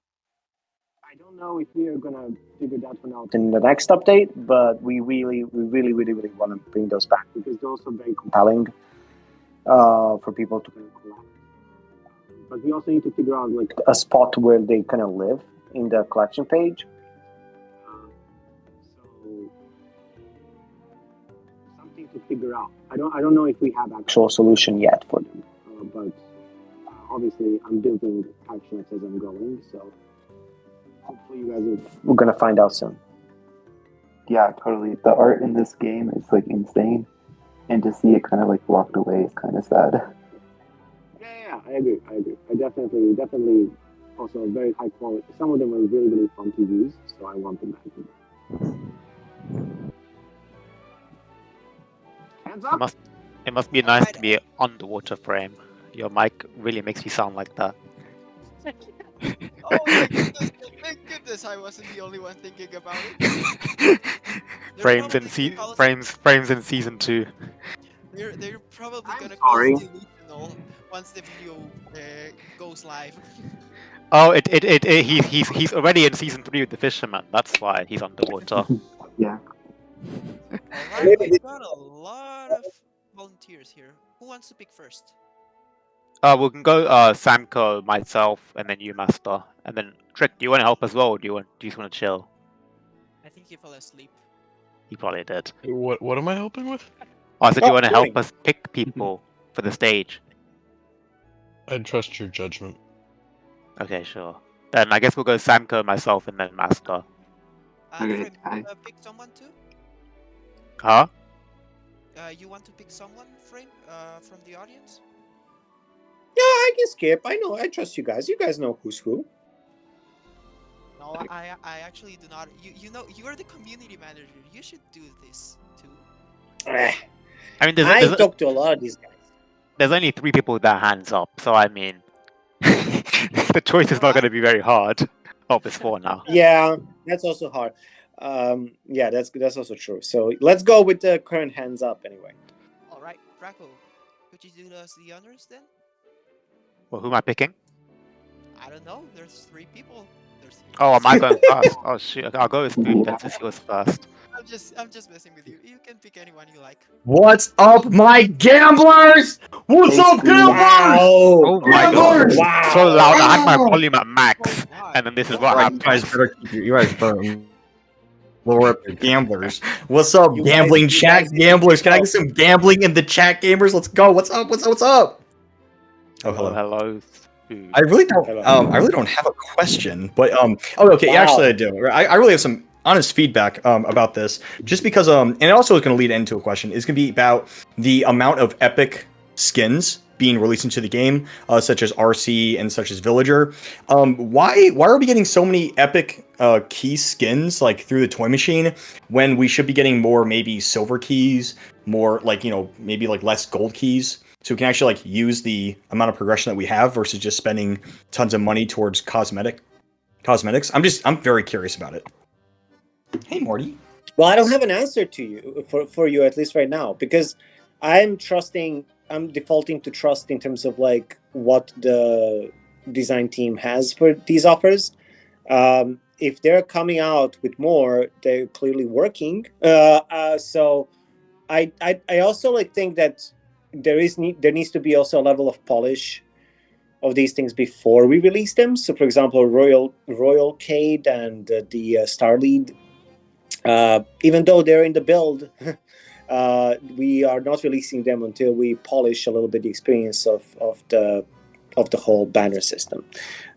I don't know if we are gonna figure that one out in the next update, but we really want to bring those back because they're also very compelling for people to kind of collect. But we also need to figure out like a spot where they kind of live in the collection page. So something to figure out. I don't know if we have actual solution yet for them, but obviously I'm building actions as I'm going, so hopefully you guys we're gonna find out soon. Yeah, totally. The art in this game is like insane, and to see it kind of like walked away is kind of sad. Yeah, I agree. I definitely also very high quality. Some of them are really fun to use, so I want them back. Hands up. It must be nice to be underwater, Frame. Your mic really makes you sound like that. Oh my goodness! Thank goodness I wasn't the only one thinking about it. Frames in season 2. They're probably I'm gonna sorry. call us delusional once the video goes live. Oh, he's already in season 3 with the fisherman. That's why he's underwater. Yeah. Alright, we've got a lot of volunteers here. Who wants to pick first? We can go Samko, myself, and then you, Master. And then Trick, do you want to help as well, or do you just want to chill? I think he fell asleep. He probably did. What am I helping with? Oh, so do you want to doing. help us pick people for the stage? I trust your judgment. Okay, sure. Then I guess we'll go Samko, myself, and then Master. And Okay, Frame, you wanna pick someone too? Huh? You want to pick someone, Frame, from the audience? Yeah, I can skip. I know. I trust you guys. You guys know who's who. No, I actually do not. You know, you are the community manager. You should do this too. I mean, I talk to a lot of these guys. there's only 3 people with their hands up, so I mean, the choice is not going to be very hard. Oh, it's 4 now. Yeah, That's also hard. Yeah, that's also true. So let's go with the current hands up anyway. All right, Draco, could you do us the honors then? Well, who am I picking? I don't know. There's 3 people. There's Oh, am I three. going first? Oh shoot! Okay, I'll go with Spoob then since he was first. I'm just messing with you. You can pick anyone you like. What's up, my gamblers? What's Hey, up, Spoob. gamblers? Oh my god! Gamblers! Wow! So loud. I had my Oh! volume at max, Oh my. and then this is what Alright, you happened. guys better keep you guys better lower up your gamblers. What's up, You gambling guys- you chat guys- gamblers? Can I get some gambling in the chat, gamers? Let's go. What's up? What's up? Oh, hello. Hello, Spoob. I really don't. Hello. I really don't have a question, but oh, okay. Wow. Actually, I do. I really have some honest feedback about this, just because and it also is going to lead into a question. It's going to be about the amount of epic skins being released into the game, such as RC and such as Villager. Why are we getting so many epic key skins like through the toy machine when we should be getting more maybe silver keys, more like maybe like less gold keys? So we can actually like use the amount of progression that we have versus just spending tons of money towards cosmetics. I'm very curious about it. Hey, Morty. Well, I don't have an answer to you for you at least right now, because I'm defaulting to trust in terms of like what the design team has for these offers. If they're coming out with more, they're clearly working. So I also like think that there needs to be also a level of polish of these things before we release them. So, for example, Royal Cade and the Star Lead, even though they're in the build, we are not releasing them until we polish a little bit the experience of the whole banner system.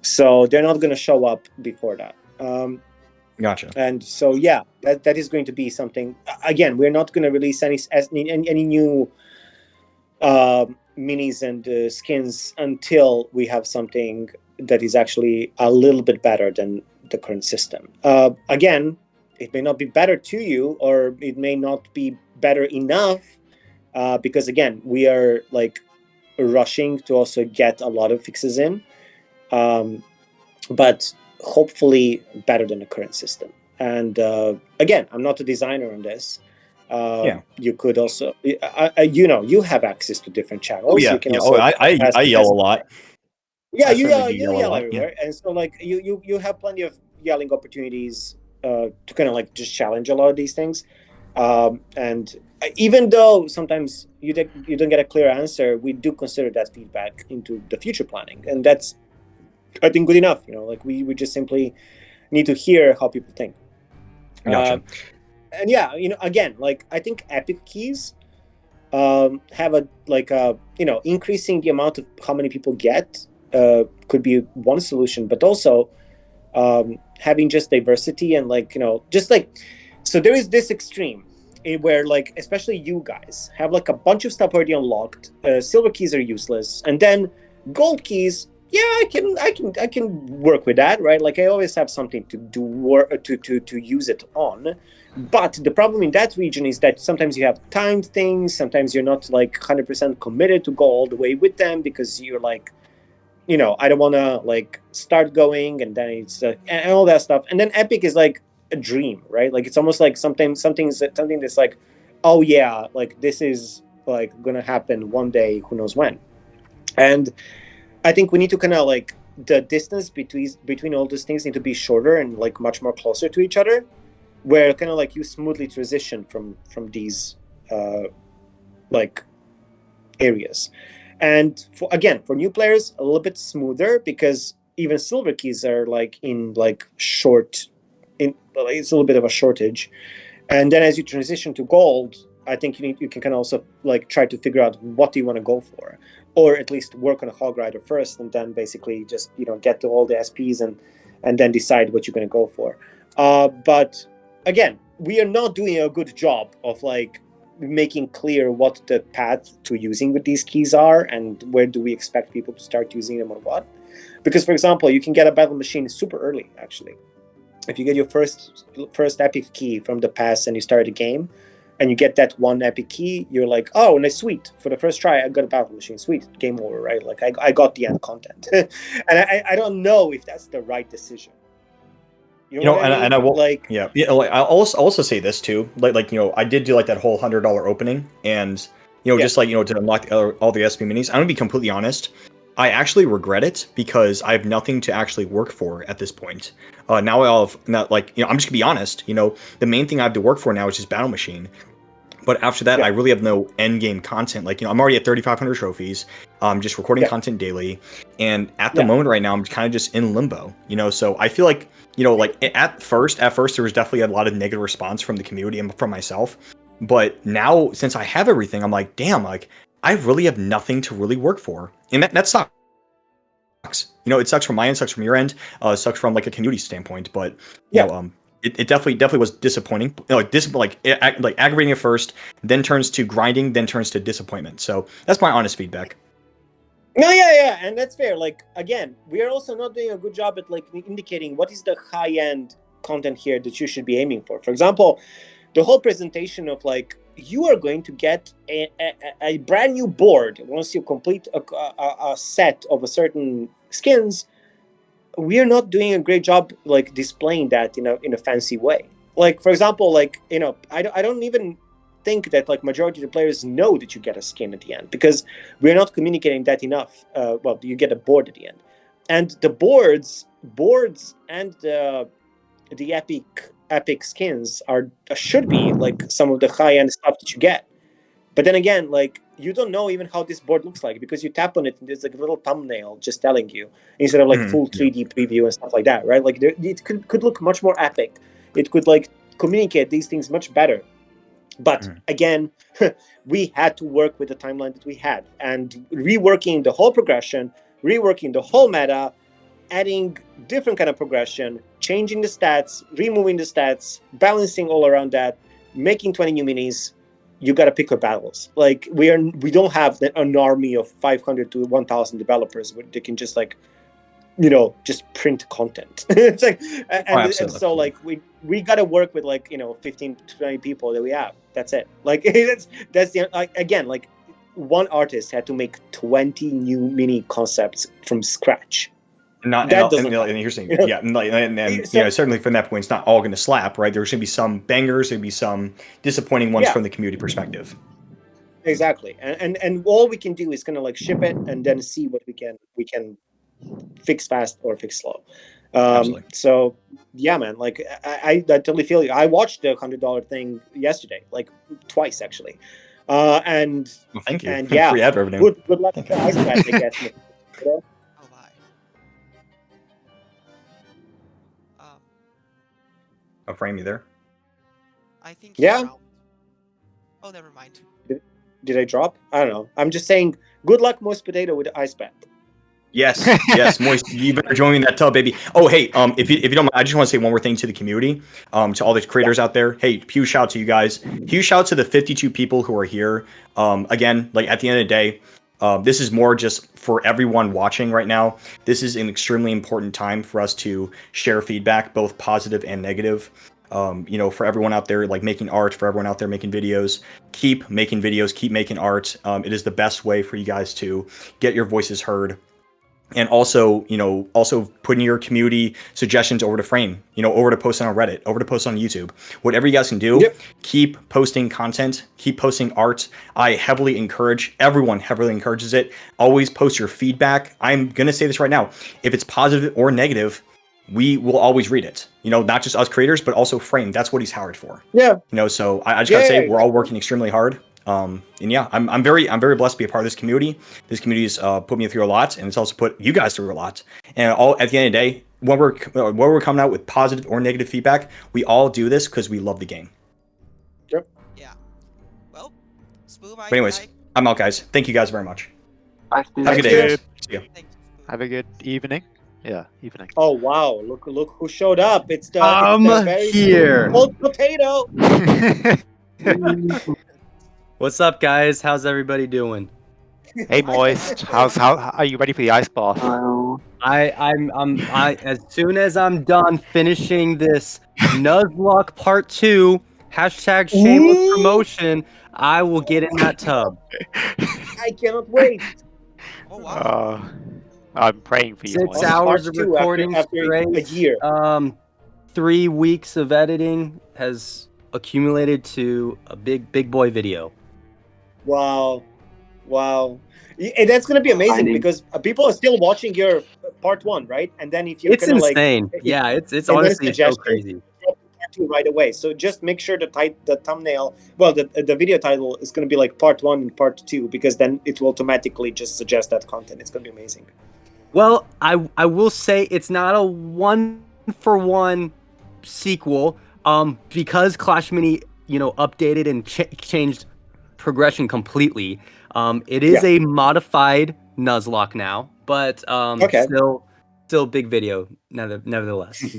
So they're not going to show up before that. Gotcha. And so yeah, that is going to be something. Again, we're not going to release any new minis and skins until we have something that is actually a little bit better than the current system. Again, it may not be better to you, or it may not be better enough, because again, we are like rushing to also get a lot of fixes in, but hopefully better than the current system. And again, I'm not a designer on this. You could also, you have access to different channels. Oh yeah. You can Yeah. also I yell a lot. Yeah, I you certainly yell, do yell a lot, everywhere, and so like you have plenty of yelling opportunities to kind of like just challenge a lot of these things. And even though sometimes you don't get a clear answer, we do consider that feedback into the future planning, and that's, I think, good enough. Like we just simply need to hear how people think. Gotcha. And yeah, again, like I think epic keys have increasing the amount of how many people get could be one solution, but also having just diversity and so there is this extreme where like especially you guys have like a bunch of stuff already unlocked. Silver keys are useless, and then gold keys. Yeah, I can work with that, right? Like I always have something to do work to use it on. But the problem in that region is that sometimes you have timed things. Sometimes you're not like 100% committed to go all the way with them because you're like, I don't want to like start going, and then it's and all that stuff. And then epic is like a dream, right? Like it's almost like something that's like, oh yeah, like this is like gonna happen one day, who knows when. And I think we need to kind of like the distance between all those things need to be shorter and like much more closer to each other, where kind of like you smoothly transition from these like areas. And for new players, a little bit smoother, because even silver keys are like in like short, it's a little bit of a shortage. And then as you transition to gold, I think you can kind of also like try to figure out what do you want to go for, or at least work on a hog rider first, and then basically just get to all the SPs and then decide what you're going to go for. But again, we are not doing a good job of like making clear what the path to using with these keys are, and where do we expect people to start using them or what. Because for example, you can get a battle machine super early. Actually, if you get your first epic key from the pass and you start a game and you get that one epic key, you're like, oh, nice, sweet, for the first try I got a battle machine, sweet, game over, right? Like I got the end content. And I don't know if that's the right decision. You know what I mean? and I will like yeah. Like I'll also say this too. Like I did do like that whole $100 opening, and Yeah. just like to unlock all the SP minis. I'm gonna be completely honest. I actually regret it because I have nothing to actually work for at this point. Now I'll have not like I'm just gonna be honest. The main thing I have to work for now is just Battle Machine. But after that, Yeah. I really have no end game content. Like, I'm already at 3,500 trophies. Just recording content daily. And at the moment right now, I'm kind of just in limbo, So I feel like, like at first, there was definitely a lot of negative response from the community and from myself. But now, since I have everything, I'm like, damn, like, I really have nothing to really work for. And that sucks. It sucks from my end, sucks from your end, sucks from like a community standpoint. But, you know, it definitely was disappointing. Like aggravating at first, then turns to grinding, then turns to disappointment. So that's my honest feedback. No, yeah, and that's fair. Like again, we are also not doing a good job at like indicating what is the high end content here that you should be aiming for. For example, the whole presentation of like you are going to get a brand new board once you complete a set of a certain skins. We are not doing a great job like displaying that in a fancy way. Like for example, like I don't even think that like majority of the players know that you get a skin at the end because we're not communicating that enough. Well, you get a board at the end, and the boards and the epic skins should be like some of the high end stuff that you get. But then again, like you don't know even how this board looks like because you tap on it and there's like a little thumbnail just telling you instead of like full 3D preview and stuff like that, right? Like it could look much more epic. It could like communicate these things much better. But again, we had to work with the timeline that we had and reworking the whole progression, reworking the whole meta, adding different kind of progression, changing the stats, removing the stats, balancing all around that, making 20 new minis. You got to pick your battles. Like we don't have an army of 500 to 1,000 developers where they can just like, just print content. It's like, and so like we got to work with like 15 to 20 people that we have. That's it. Like that's the again like one artist had to make 20 new mini concepts from scratch. And you're saying, certainly from that point, it's not all going to slap, right? There's going to be some bangers, there'll be some disappointing ones from the community perspective. Exactly, and all we can do is kind of like ship it and then see what we can fix fast or fix slow. So yeah, man, like I totally feel you. I watched the $100 thing yesterday, like twice actually, and well, thank you. And yeah, free ad revenue. Good luck with the ice patch, I guess. I'll frame you there. I think. Yeah. Oh, never mind. Did I drop? I don't know. I'm just saying. Good luck, Moist Potato, with the ice bat. Yes, Moist. You better join me in that tub, baby. Oh, hey, if you don't mind, I just want to say one more thing to the community, to all the creators out there. Hey, huge shout out to you guys. Huge shout out to the 52 people who are here. Again, like at the end of the day, this is more just for everyone watching right now. This is an extremely important time for us to share feedback, both positive and negative. For everyone out there like making art, for everyone out there making videos, keep making videos, keep making art. It is the best way for you guys to get your voices heard. And also, putting your community suggestions over to Frame, over to post on Reddit, over to post on YouTube. Whatever you guys can do, keep posting content, keep posting art. I heavily encourage, everyone heavily encourages it. Always post your feedback. I'm going to say this right now. If it's positive or negative, we will always read it. Not just us creators, but also Frame. That's what he's hired for. Yeah. So I just got to say, we're all working extremely hard. And yeah, I'm very blessed to be a part of this community. This community's put me through a lot, and it's also put you guys through a lot. And at the end of the day, when we're coming out with positive or negative feedback, we all do this because we love the game. Yep. Yeah. Well, Spoob, but anyways, I'm out, guys. Thank you guys very much. Bye, Spoob. Have a good day. See you. Have a good evening. Yeah, evening. Oh wow! Look who showed up! It's the very here. Old potato. What's up, guys? How's everybody doing? Hey, Moist. How are you ready for the ice bath? Hello. I as soon as I'm done finishing this Nuzlocke Part 2 # shameless promotion, I will get in that tub. I cannot wait. Oh wow. I'm praying for you. 6 Moist. hours of Part 2 recording after straight. a year. 3 weeks of editing has accumulated to a big boy video. Wow. And that's gonna be amazing Exciting. because people are still watching your part 1, right? And then if you're It's gonna insane. like, Yeah, it's and then honestly so suggestions, crazy. drop part 2 right away. So just make sure the thumbnail, well, the video title is gonna be like part 1 and part 2, because then it will automatically just suggest that content. It's gonna be amazing. Well, I will say it's not a 1-for-1 sequel, because Clash Mini, updated and changed progression completely. It is a modified Nuzlocke now, but Okay. still big video nevertheless.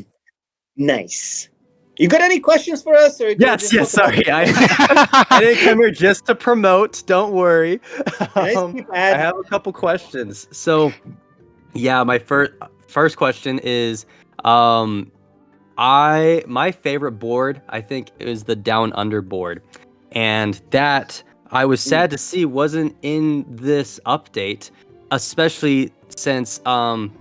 Nice. You got any questions for us, or do you Yes, just talk about sorry. I didn't come here just to promote. Don't worry. I have a couple questions. So, yeah, my first question is, my favorite board, I think, is the Down Under board, and that I was sad to see wasn't in this update, especially since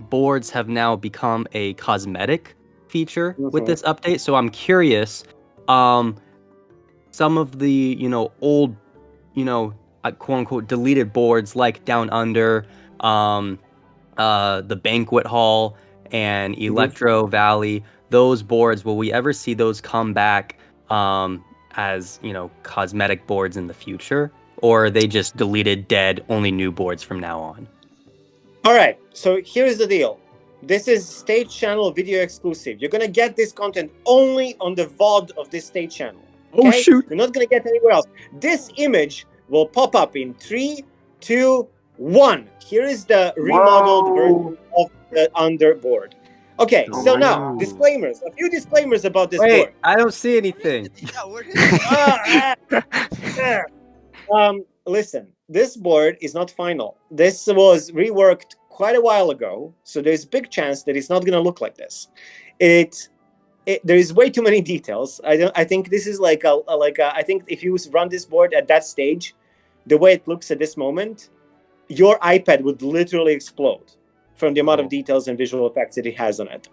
boards have now become a cosmetic feature with this update. So I'm curious, some of the old, quote unquote deleted boards like Down Under, the Banquet Hall, and Electro Valley, those boards, will we ever see those come back as cosmetic boards in the future, or are they just deleted, dead, only new boards from now on? All right, so here's the deal. This is stage channel video exclusive. You're gonna get this content only on the VOD of this stage channel. Okay? Oh shoot! You're not gonna get anywhere else. This image will pop up in 3, 2, 1. Here is the remodeled version of the underboard. Okay, so now disclaimers. A few disclaimers about this Wait, board. I don't see anything. Listen, this board is not final. This was reworked quite a while ago, so there's a big chance that it's not going to look like this. There is way too many details. I think this is I think if you run this board at that stage, the way it looks at this moment, your iPad would literally explode from the amount of details and visual effects that it has on it.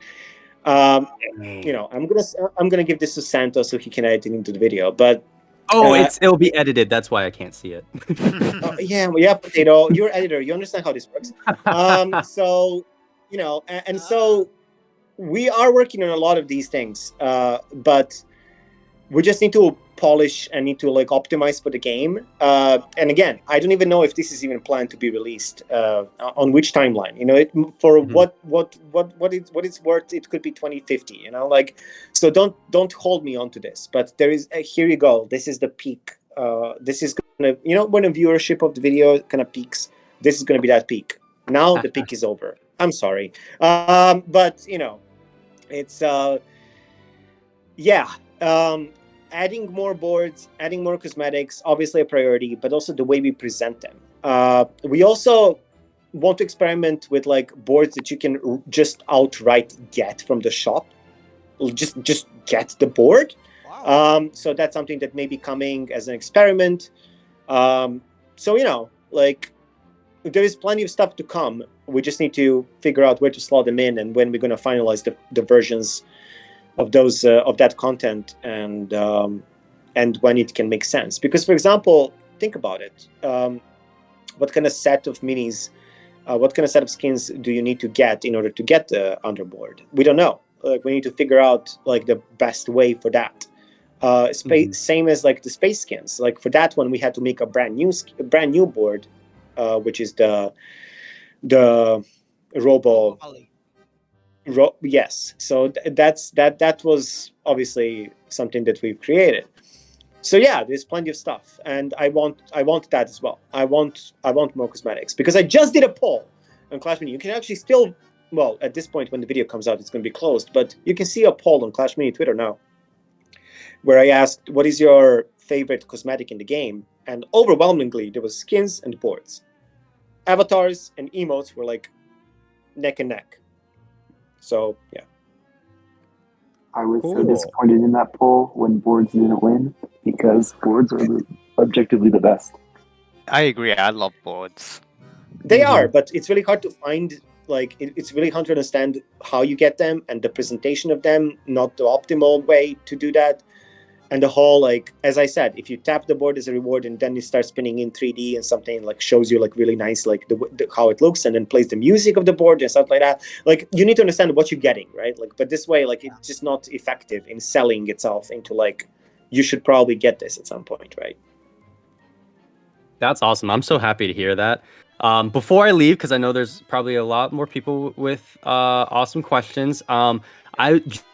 I'm gonna give this to Santos so he can edit it into the video, but. It'll be edited. That's why I can't see it. Yeah, Potato. You're editor. You understand how this works. So, so we are working on a lot of these things, but we just need to polish and need to optimize for the game. And again, I don't even know if this is even planned to be released on which timeline. What it's worth, it could be 2050. So don't hold me onto this. But there is here you go. This is the peak. This is gonna when a viewership of the video kind of peaks. This is gonna be that peak. Now the peak is over. I'm sorry, but it's adding more boards, adding more cosmetics, obviously a priority, but also the way we present them. We also want to experiment with boards that you can just outright get from the shop. Just get the board. Wow. So that's something that may be coming as an experiment. There is plenty of stuff to come. We just need to figure out where to slot them in and when we're going to finalize the versions of those of that content and when it can make sense. Because, for example, think about it. What kind of set of minis, what kind of set of skins do you need to get in order to get the underboard? We don't know. We need to figure out the best way for that. Same as the space skins. For that one, we had to make a brand new board, which is the Robo. Yes, so that was obviously something that we've created. So yeah, there's plenty of stuff, and I want that as well. I want more cosmetics, because I just did a poll on Clash Mini. You can actually still, well, at this point when the video comes out, it's going to be closed, but you can see a poll on Clash Mini Twitter now, where I asked, what is your favorite cosmetic in the game? And overwhelmingly, there was skins and boards. Avatars and emotes were neck and neck. So, yeah. I was so disappointed in that poll when boards didn't win, because boards are objectively the best. I agree. I love boards. They are, but it's really hard to find like it's really hard to understand how you get them and the presentation of them, not the optimal way to do that. And the whole, like, as I said, if you tap the board as a reward and then it starts spinning in 3D and something like shows you like really nice, like how it looks, and then plays the music of the board and stuff like that. Like, you need to understand what you're getting, right? Like, but this way, like, it's just not effective in selling itself into like, you should probably get this at some point, right? That's awesome. I'm so happy to hear that. Before I leave, because I know there's probably a lot more people with awesome questions.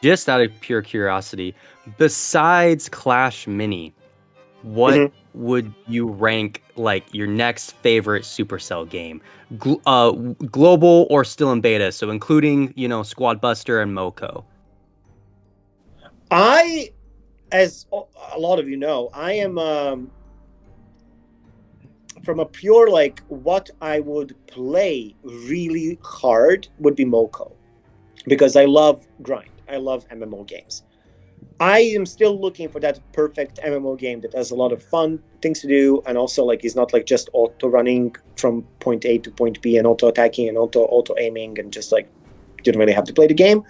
Just out of pure curiosity, besides Clash Mini, what Mhm. would you rank like your next favorite Supercell game? Global or still in beta? So including, Squad Buster and Moko. As a lot of you know, I am from a pure like what I would play really hard would be Moko, because I love grind. I love MMO games. I am still looking for that perfect MMO game that has a lot of fun things to do, and also like is not like just auto running from point A to point B and auto attacking and auto aiming and just like you don't really have to play the game.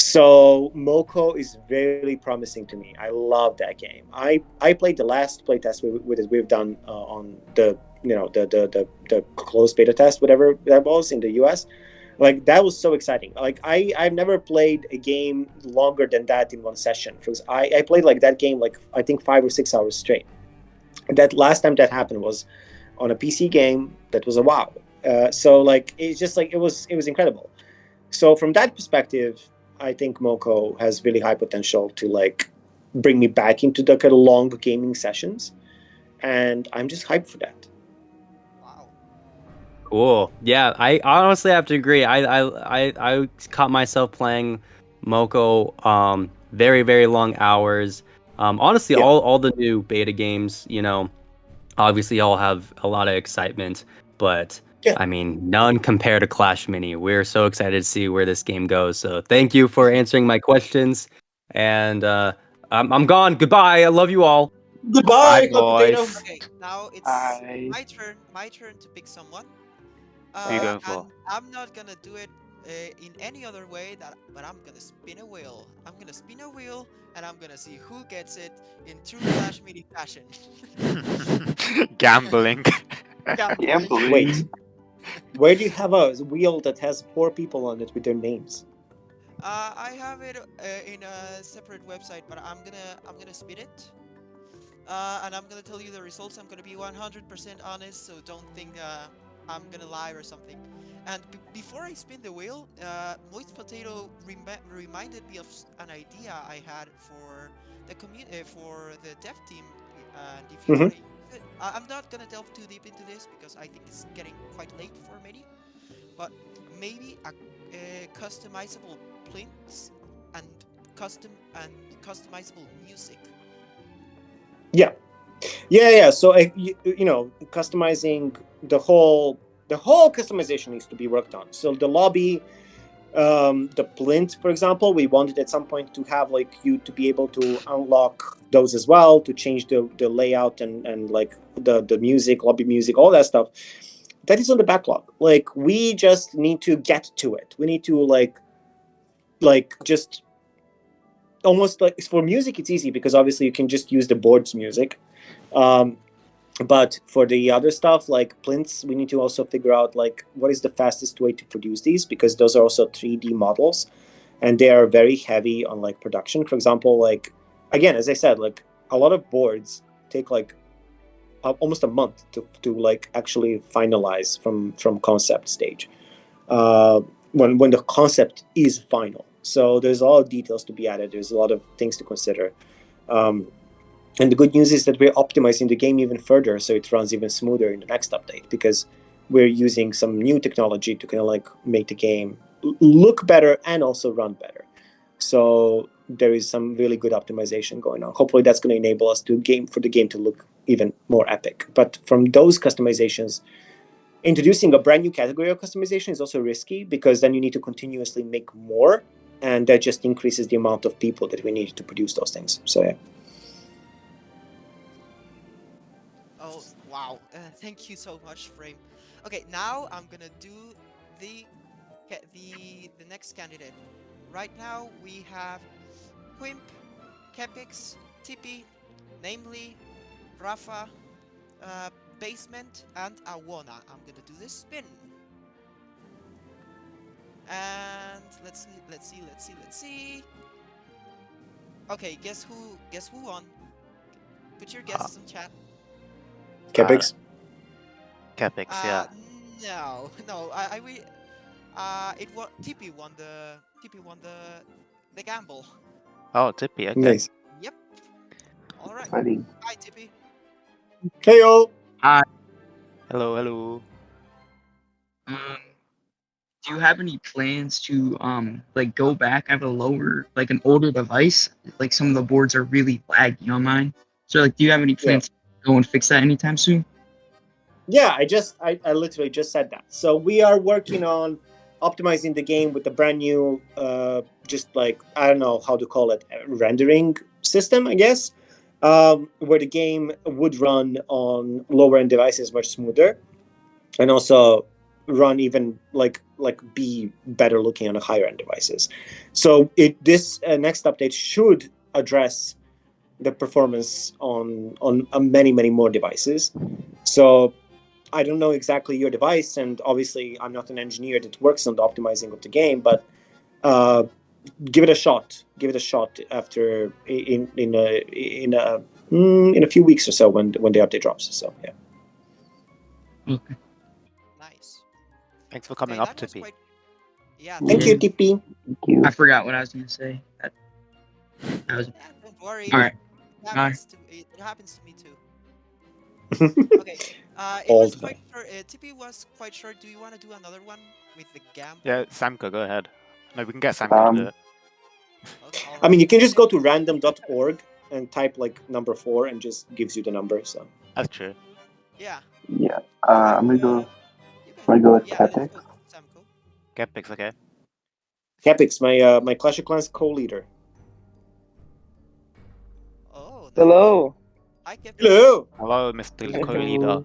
So Moko is very promising to me. I love that game. I played the last playtest we've done on the the closed beta test, whatever that was in the US. Like that was so exciting. Like I've never played a game longer than that in one session. Because I played like that game like I think 5 or 6 hours straight. That last time that happened was on a PC game that was a WoW. So like it's just like it was incredible. So from that perspective, I think Moko has really high potential to like bring me back into the kind of long gaming sessions, and I'm just hyped for that. Wow. Cool. Yeah, I honestly have to agree. I caught myself playing Moko very, very long hours. Honestly, Yeah. all the new beta games, obviously all have a lot of excitement, but Yeah. I mean, none compare to Clash Mini. We're so excited to see where this game goes. So thank you for answering my questions. And I'm gone. Goodbye. I love you all. Goodbye, Bye, Hot Potato. boys. Okay, now it's I my turn. My turn to pick someone. Who you going for? And I'm not gonna do it in any other way but I'm gonna spin a wheel. I'm gonna spin a wheel, and I'm gonna see who gets it in true Clash Mini fashion. Gambling. Gambling. Wait, where do you have a wheel that has 4 people on it with their names? I have it in a separate website, but I'm gonna spin it. And I'm gonna tell you the results. I'm gonna be 100% honest, so don't think I'm gonna lie or something. And before I spin the wheel, Moist Potato reminded me of an idea I had for the for the dev team. And if you Mhm. want to use it, I'm not gonna delve too deep into this because I think it's getting quite late for many. But maybe a customizable plints and customizable music. Yeah. Yeah. So customizing the whole customization needs to be worked on. So the lobby, the plinth, for example, we wanted at some point to have like you to be able to unlock those as well, to change the layout and like the music, lobby music, all that stuff. That is on the backlog. Like we just need to get to it. We need to like just almost like for music it's easy because obviously you can just use the board's music. But for the other stuff like plinths, we need to also figure out like what is the fastest way to produce these, because those are also 3D models and they are very heavy on like production. For example, like again, as I said, like a lot of boards take like almost a month to like actually finalize from concept stage, when the concept is final. So there's a lot of details to be added, there's a lot of things to consider. And the good news is that we're optimizing the game even further so it runs even smoother in the next update, because we're using some new technology to kind of like make the game look better and also run better. So there is some really good optimization going on. Hopefully that's going to enable us to for the game to look even more epic. But from those customizations, introducing a brand new category of customization is also risky, because then you need to continuously make more, and that just increases the amount of people that we need to produce those things. So yeah. Oh, wow. Thank you so much, Frame. Okay, now I'm gonna do the the next candidate. Right now we have Quimp, Kepix, Tippy, namely Rafa, Basement, and Awana. I'm gonna do this spin. And let's see. Okay, guess who won? Put your guesses in chat. Kepix. Kepix, yeah. No, it was Tippy won the gamble. Oh, Tippy, okay. Nice. Yep. All right. Exciting. Hi, Tippy. Hey yo. Hello, hello. Do you have any plans to like go back? I have a like an older device. Like some of the boards are really laggy on mine. So like, do you have any plans to go and fix that anytime soon? Yeah, I literally just said that. So we are working on optimizing the game with a brand new, just like, I don't know how to call it, rendering system, I guess, where the game would run on lower end devices much smoother, and also run even like be better looking on the higher end devices. So this next update should address the performance on many more devices. So I don't know exactly your device, and obviously I'm not an engineer that works on the optimizing of the game, but give it a shot. Give it a shot after in a few weeks or so when the update drops. So yeah. Okay. Nice. Thanks for coming Okay, up, that was Tippy. quite- Yeah. Thank you, TP. Thank you. I forgot what I was gonna say. That was Yeah, don't worry. all right. It happens to me too. Okay. It All was the quite short. Tippy was quite short. Do you want to do another one with the gamble? Yeah, Samka, go ahead. No, we can get Samka to do it. Okay, all I mean, right. you can just go to random.org and type like number 4 and just gives you the number. So That's true. Yeah. Yeah. Alright, I'm gonna go. you can- I'm gonna go with yeah, let's Kepix. go, Samko. Kepix, okay. Kepix, my Clash of Clans co-leader. Oh, nice. Hello. Hi, Kepix. Hello. Hello, Mr. Hello. Co-leader.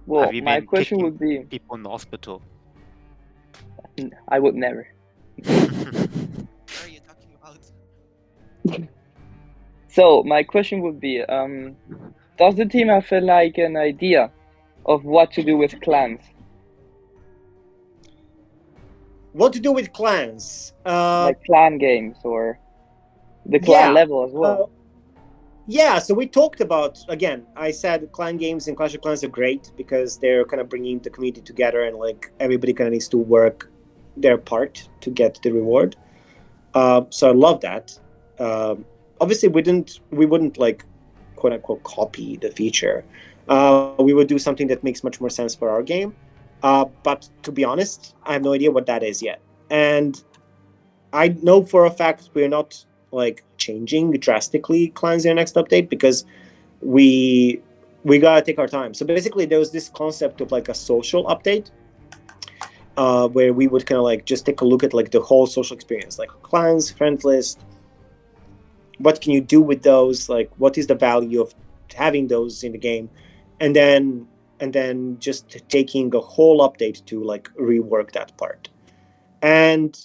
Well, Have you my been question kicking would be, people in the hospital? I would never. What are you talking about? So my question would be, does the team have like an idea of what to do with clans? What to do with clans? Like clan games or the clan level as well? Yeah, so we talked about, again, I said clan games and Clash of Clans are great because they're kind of bringing the community together, and like everybody kind of needs to work their part to get the reward. So I love that. Obviously, we wouldn't like quote unquote copy the feature. We would do something that makes much more sense for our game. But to be honest, I have no idea what that is yet. And I know for a fact we're not like changing drastically clans in the next update because we gotta take our time. So basically, there was this concept of like a social update, where we would kind of like just take a look at like the whole social experience, like clans, friends list. What can you do with those? Like, what is the value of having those in the game? And then just taking a whole update to like rework that part. And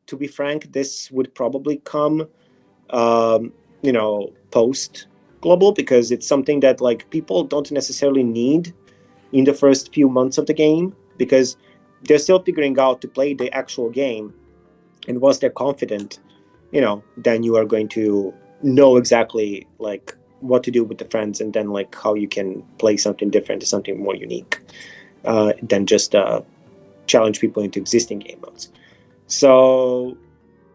to be frank, this would probably come, post global, because it's something that like people don't necessarily need in the first few months of the game, because they're still figuring out to play the actual game. And once they're confident, then you are going to know exactly like what to do with the friends, and then like how you can play something different, something more unique, than just challenge people into existing game modes. So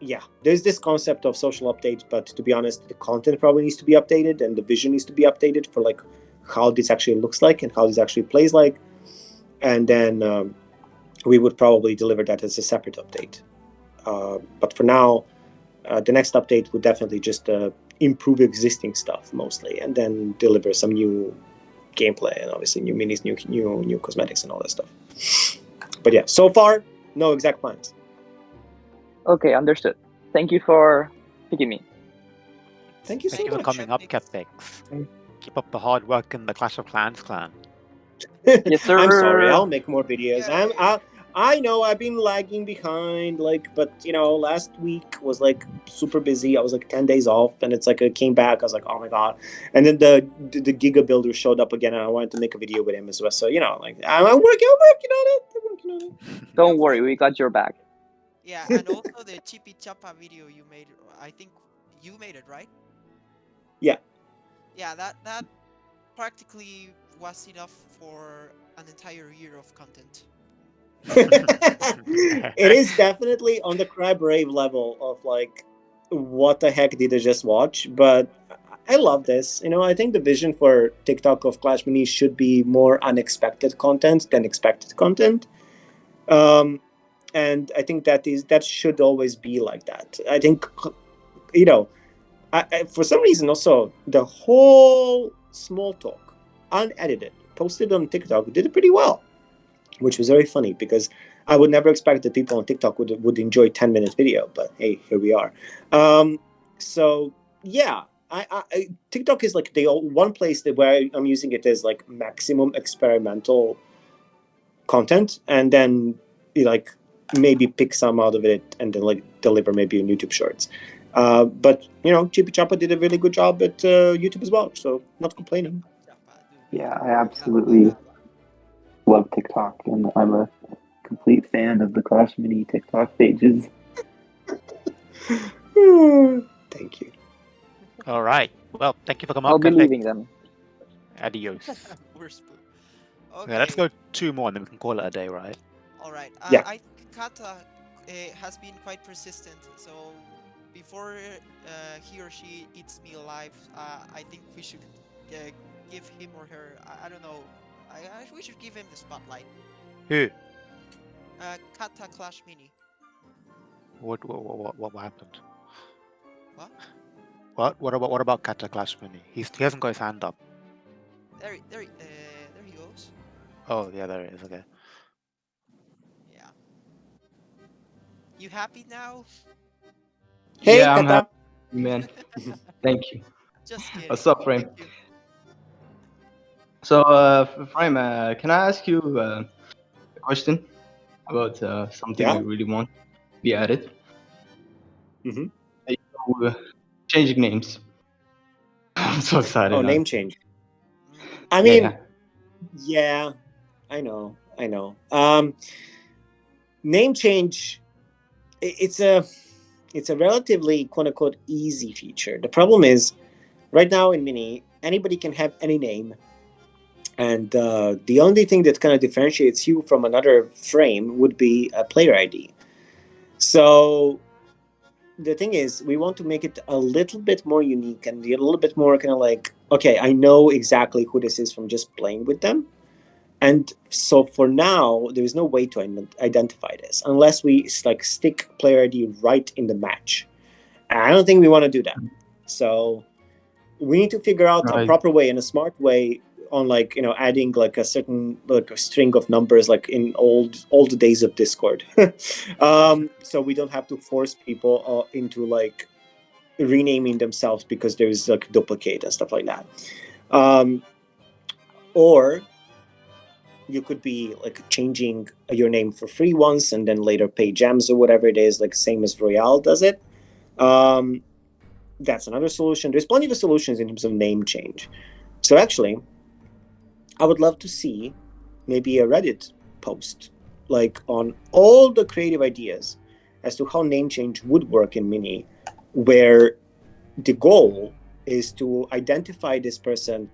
yeah, there's this concept of social updates, but to be honest, the content probably needs to be updated and the vision needs to be updated for like how this actually looks like and how this actually plays like. And then we would probably deliver that as a separate update. But for now, the next update would definitely just improve existing stuff mostly, and then deliver some new gameplay and obviously new minis, new cosmetics and all that stuff. But yeah, so far, no exact plans. Okay, understood. Thank you for picking me. Thank you so Thank you for much. coming up, Kepix. Keep up the hard work in the Clash of Clans clan. Yes, sir. I'm sorry. I'll make more videos. Yeah, I know I've been lagging behind, like, but you know, last week was like super busy. I was like 10 days off, and it's like I came back. I was like, oh my god! And then the Giga Builder showed up again, and I wanted to make a video with him as well. So you know, like I'm working on it. I'm working on it. Don't worry, we got your back. Yeah, and also the Chippy Chapa video you made. I think you made it, right? Yeah. Yeah, that practically was enough for an entire year of content. It is definitely on the Cry Brave level of like, what the heck did I just watch? But I love this. You know, I think the vision for TikTok of Clash Mini should be more unexpected content than expected content. And I think that should always be like that. I think, you know, for some reason also the whole small talk, unedited, posted on TikTok, did it pretty well, which was very funny because I would never expect that people on TikTok would enjoy 10-minute video, but hey, here we are. So yeah, TikTok is like the one place where I'm using it as like maximum experimental content, and then you like maybe pick some out of it and then like deliver maybe on YouTube Shorts. But you know, Chippy Choppa did a really good job at YouTube as well, so not complaining. Yeah, I absolutely love TikTok, and I'm a complete fan of the Clash Mini TikTok pages. Thank you. All right. Well, thank you for coming I'll up, be Cafe. leaving them. Adios. We're Spoob. Okay. Yeah, let's go 2 more, and then we can call it a day, right? All right. Yeah. I think Kata has been quite persistent. So before he or she eats me alive, I think we should give him or her. I don't know. We should give him the spotlight. Who? Kata Clash Mini. What happened? What? What about Kata Clash Mini? He hasn't got his hand up. There he goes. Oh yeah, there it is. Okay. Yeah. You happy now? Hey, Yeah, I'm Kata. happy, man. Thank you. Just kidding. What's up, Frame? Thank you. So, Frame, can I ask you a question about something Yeah. you really want to be added? Mm-hmm. Changing names. I'm so excited. Oh, name honestly. change. I mean, Yeah. yeah, I know. Name change. It's a relatively quote unquote easy feature. The problem is, right now in Mini, anybody can have any name, and the only thing that kind of differentiates you from another frame would be a player ID. So the thing is, we want to make it a little bit more unique and a little bit more kind of like, okay, I know exactly who this is from just playing with them. And so for now, there is no way to identify this unless we like stick player ID right in the match. And I don't think we want to do that. So we need to figure out a proper way and a smart way on like, you know, adding like a certain like a string of numbers like in old days of Discord. So we don't have to force people into like renaming themselves because there's like duplicate and stuff like that. Or you could be like changing your name for free once and then later pay gems or whatever it is, like same as Royale does it. That's another solution. There's plenty of solutions in terms of name change. So actually, I would love to see maybe a Reddit post like on all the creative ideas as to how name change would work in Mini, where the goal is to identify this person,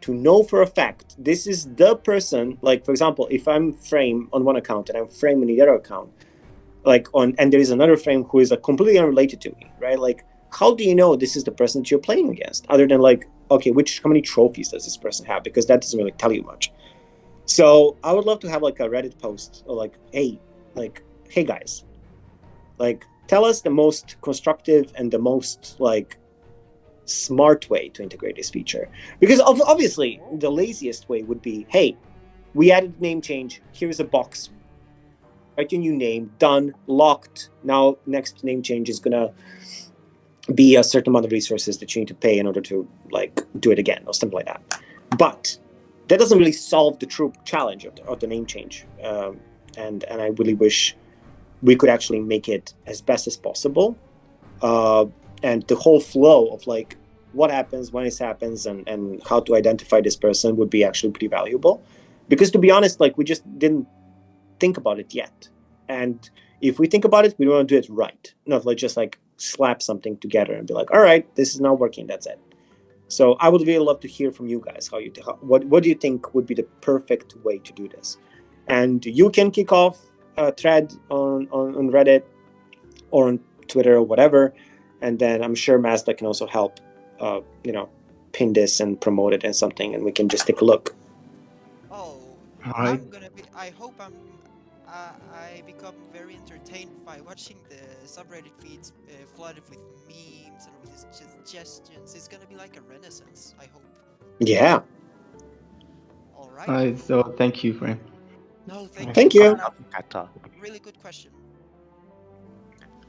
to know for a fact this is the person. Like for example, if I'm Frame on one account and I'm Frame on the other account, like and there is another Frame who is like completely unrelated to me, right? Like how do you know this is the person that you're playing against, other than like, okay, how many trophies does this person have? Because that doesn't really tell you much. So I would love to have like a Reddit post or like, hey guys, like tell us the most constructive and the most like smart way to integrate this feature. Because obviously the laziest way would be, hey, we added name change, here's a box, write your new name, done, locked. Now next name change is gonna be a certain amount of resources that you need to pay in order to like do it again or something like that. But that doesn't really solve the true challenge of the name change and I really wish we could actually make it as best as possible. And the whole flow of like what happens when it happens and how to identify this person would be actually pretty valuable, because to be honest, like we just didn't think about it yet. And if we think about it, we want to do it right, not like just like slap something together and be like, all right, this is not working, that's it. So I would really love to hear from you guys what do you think would be the perfect way to do this. And you can kick off a thread on Reddit or on Twitter or whatever, and then I'm sure Masda can also help pin this and promote it and something, and we can just take a look. Oh, Alright. I hope I become very entertained by watching the subreddit feeds flooded with memes and with his suggestions. It's gonna be like a renaissance, I hope. Yeah. Alright. Alright, so thank you, Frame. No, thank you. Thank you. Better. Really good question.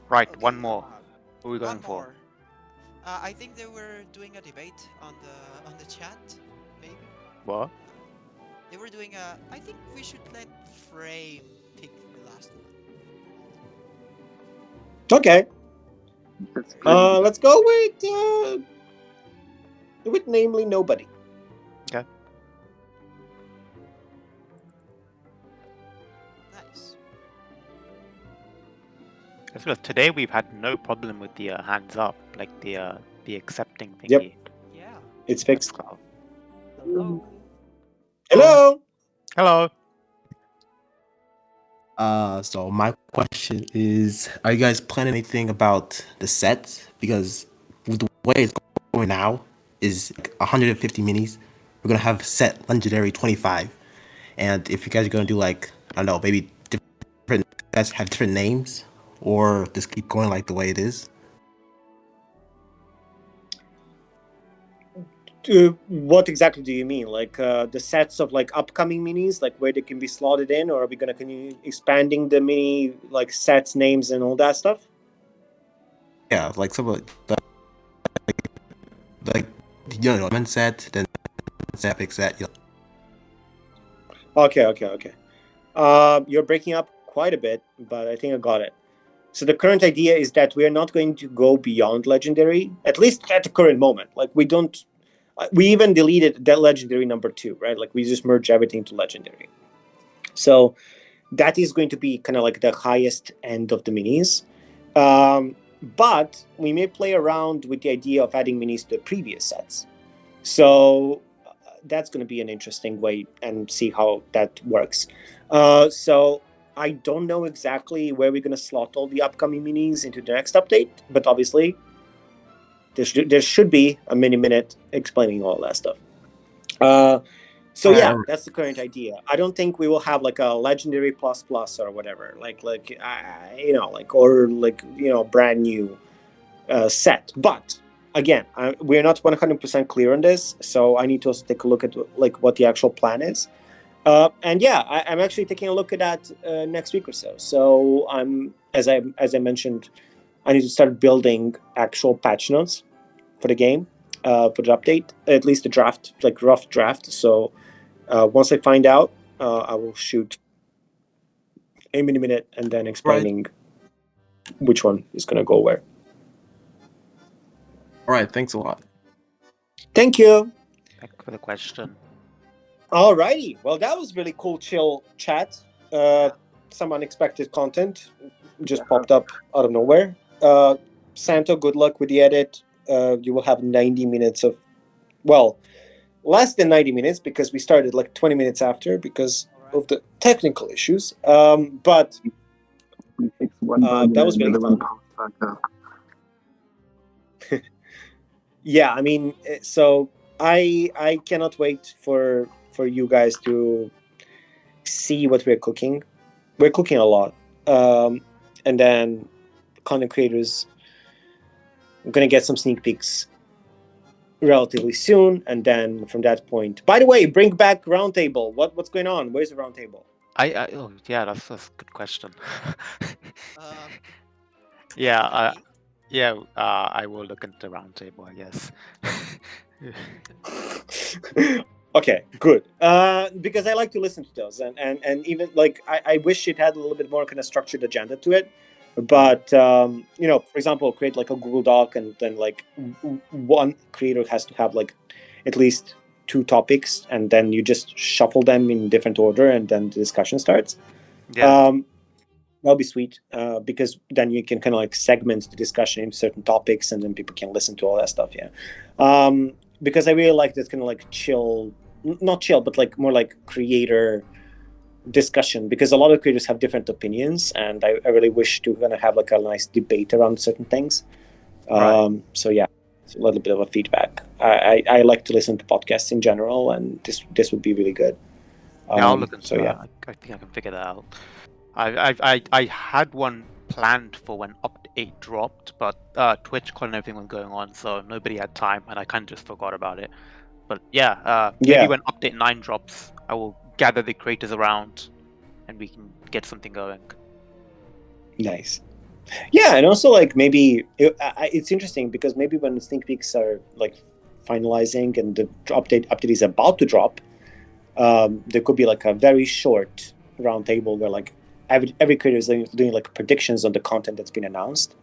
Right, Okay, one more. What are we going one for? more. I think they were doing a debate on the chat, maybe. What? They were doing a. I think we should let Frame pick the last one. Okay. That's pretty Let's go with namely nobody. Okay. Nice. I feel like today we've had no problem with the hands up, like the accepting thingy. Yep. Yeah. It's fixed. Hello. Hello. Hello. So my question is, are you guys planning anything about the sets? Because with the way it's going now is like 150 minis. We're gonna have set legendary 25, and if you guys are gonna do like, I don't know, maybe different guys have different names, or just keep going like the way it is. What exactly do you mean? Like the sets of like upcoming minis, like where they can be slotted in, or are we gonna continue expanding the mini like sets, names, and all that stuff? Yeah, like some of like diamond set, then epic set. Okay. You're breaking up quite a bit, but I think I got it. So the current idea is that we are not going to go beyond legendary, at least at the current moment. Like we don't. We even deleted that legendary number 2, right? Like we just merge everything to legendary. So that is going to be kind of like the highest end of the minis. But we may play around with the idea of adding minis to the previous sets. So that's going to be an interesting way and see how that works. So I don't know exactly where we're going to slot all the upcoming minis into the next update, but obviously there should be a mini-minute explaining all that stuff. So yeah, that's the current idea. I don't think we will have like a legendary plus or whatever, like brand new set. But again, we're not 100% clear on this, so I need to also take a look at like what the actual plan is. And yeah, I'm actually taking a look at that next week or so. So I'm as I mentioned, I need to start building actual patch notes for the game, for the update, at least the draft, like rough draft. So once I find out, I will shoot a minute and then explaining which one is going to go where. All right, thanks a lot. Thank you. Thank you for the question. Alrighty, well that was really cool, chill chat. Some unexpected content just popped up out of nowhere. Santo, good luck with the edit. You will have 90 minutes of, well, less than 90 minutes because we started like 20 minutes after because of the technical issues. But we fixed one bug that was and really another fun. one pops back up. Yeah, I mean, so I cannot wait for you guys to see what we're cooking. We're cooking a lot, and then content creators are gonna get some sneak peeks relatively soon, and then from that point. By the way, bring back roundtable. What's going on? Where's the roundtable? Oh yeah, that's a good question. Yeah, I will look into roundtable, I guess. Okay, good. Because I like to listen to those, and even like I wish it had a little bit more kind of structured agenda to it. But you know, for example, create like a Google Doc, and then like one creator has to have like at least 2 topics, and then you just shuffle them in different order, and then the discussion starts. Yeah. That'll be sweet, because then you can kind of like segment the discussion into certain topics, and then people can listen to all that stuff. Yeah, because I really like this kind of like chill, not chill, but like more like creator discussion, because a lot of creators have different opinions, and I really wish to kind of have like a nice debate around certain things. So yeah, it's a little bit of a feedback. I like to listen to podcasts in general, and this would be really good. Yeah, I'll look into so that. yeah. I think I can figure that out. I had one planned for when update dropped, but Twitch and everything was going on, so nobody had time, and I kind of just forgot about it. But yeah, maybe Yeah. when update 9 drops, I will gather the creators around, and we can get something going. Nice. Yeah, and also like maybe it's interesting because maybe when sneak peeks are like finalizing and the update is about to drop, there could be like a very short roundtable where like every creator is doing like predictions on the content that's been announced,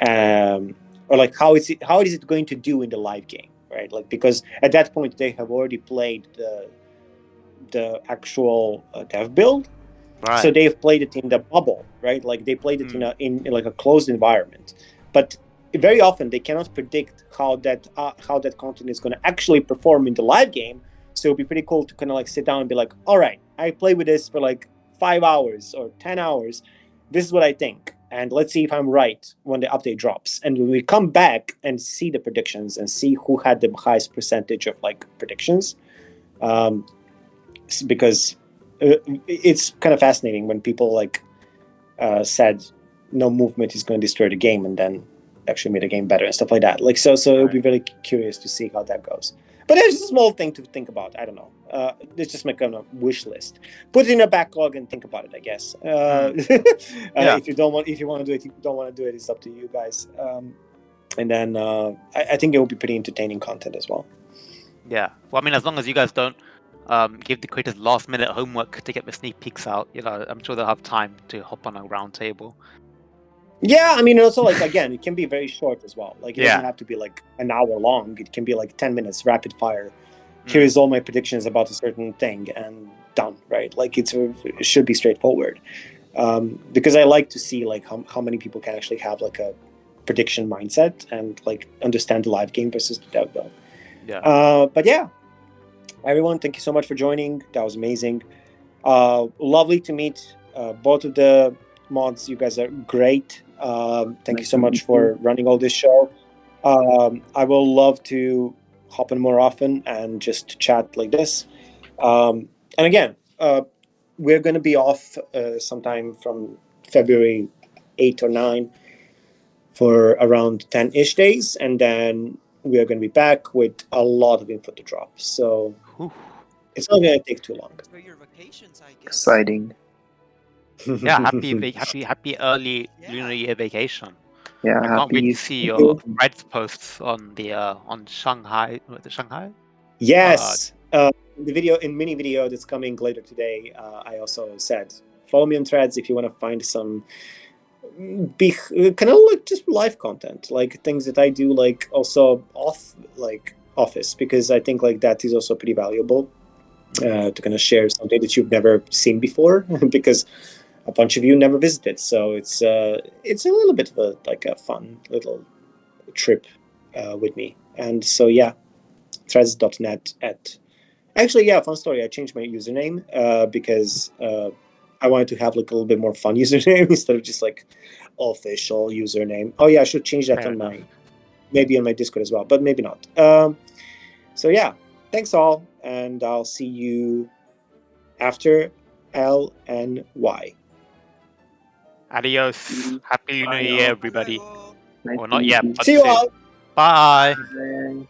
or like how is it going to do in the live game, right? Like because at that point they have already played the actual dev build. Right. So they've played it in the bubble, right? Like they played it in like a closed environment, but very often they cannot predict how that content is going to actually perform in the live game. So it'd be pretty cool to kind of like sit down and be like, all right, I played with this for like 5 hours or 10 hours. This is what I think, and let's see if I'm right when the update drops. And when we come back and see the predictions and see who had the highest percentage of like predictions, because it's kind of fascinating when people like said no movement is going to destroy the game, and then actually made the game better and stuff like that. Like so it'll be very curious to see how that goes. But there's a small thing to think about. I don't know. It's just my kind of wish list. Put it in a backlog and think about it, I guess. If you want to do it, if you don't want to do it, it's up to you guys. And then I think it will be pretty entertaining content as well. Yeah. Well, I mean, as long as you guys don't give the creators last-minute homework to get the sneak peeks out, you know, I'm sure they'll have time to hop on a round table. Yeah, I mean, also like again, it can be very short as well. Like it doesn't have to be like an hour long. It can be like 10 minutes, rapid fire. Here is all my predictions about a certain thing, and done. Right? Like it should be straightforward. Because I like to see like how many people can actually have like a prediction mindset and like understand the live game versus the dev build. Yeah. But yeah, everyone, thank you so much for joining. That was amazing. Lovely to meet both of the mods. You guys are great. Thank you so much for running all this show. I will love to hop in more often and just chat like this. And again, we're going to be off sometime from February 8 or 9 for around 10-ish days, and then we are going to be back with a lot of info to drop. So it's not going to take too long. For your vacations, I guess. Exciting. Yeah, happy early Lunar Year vacation. Yeah, I can't wait happy. to see your Reds posts on the on Shanghai. Was it Shanghai? Yes. The video in mini video that's coming later today. I also said follow me on Threads if you want to find some big kind of like just live content, like things that I do, like also off like office, because I think like that is also pretty valuable to kind of share something that you've never seen before because a bunch of you never visited. So it's a little bit of a like a fun little trip with me. And so yeah, threads.net at actually, yeah, fun story. I changed my username because I wanted to have like a little bit more fun username instead of just like official username. Oh yeah, I should change that on maybe on my Discord as well, but maybe not. So yeah, thanks all, and I'll see you after LNY. Adios. Happy Lunar Year, everybody. Nice Or not to yet. meet you. But See you soon. all. Bye. Bye.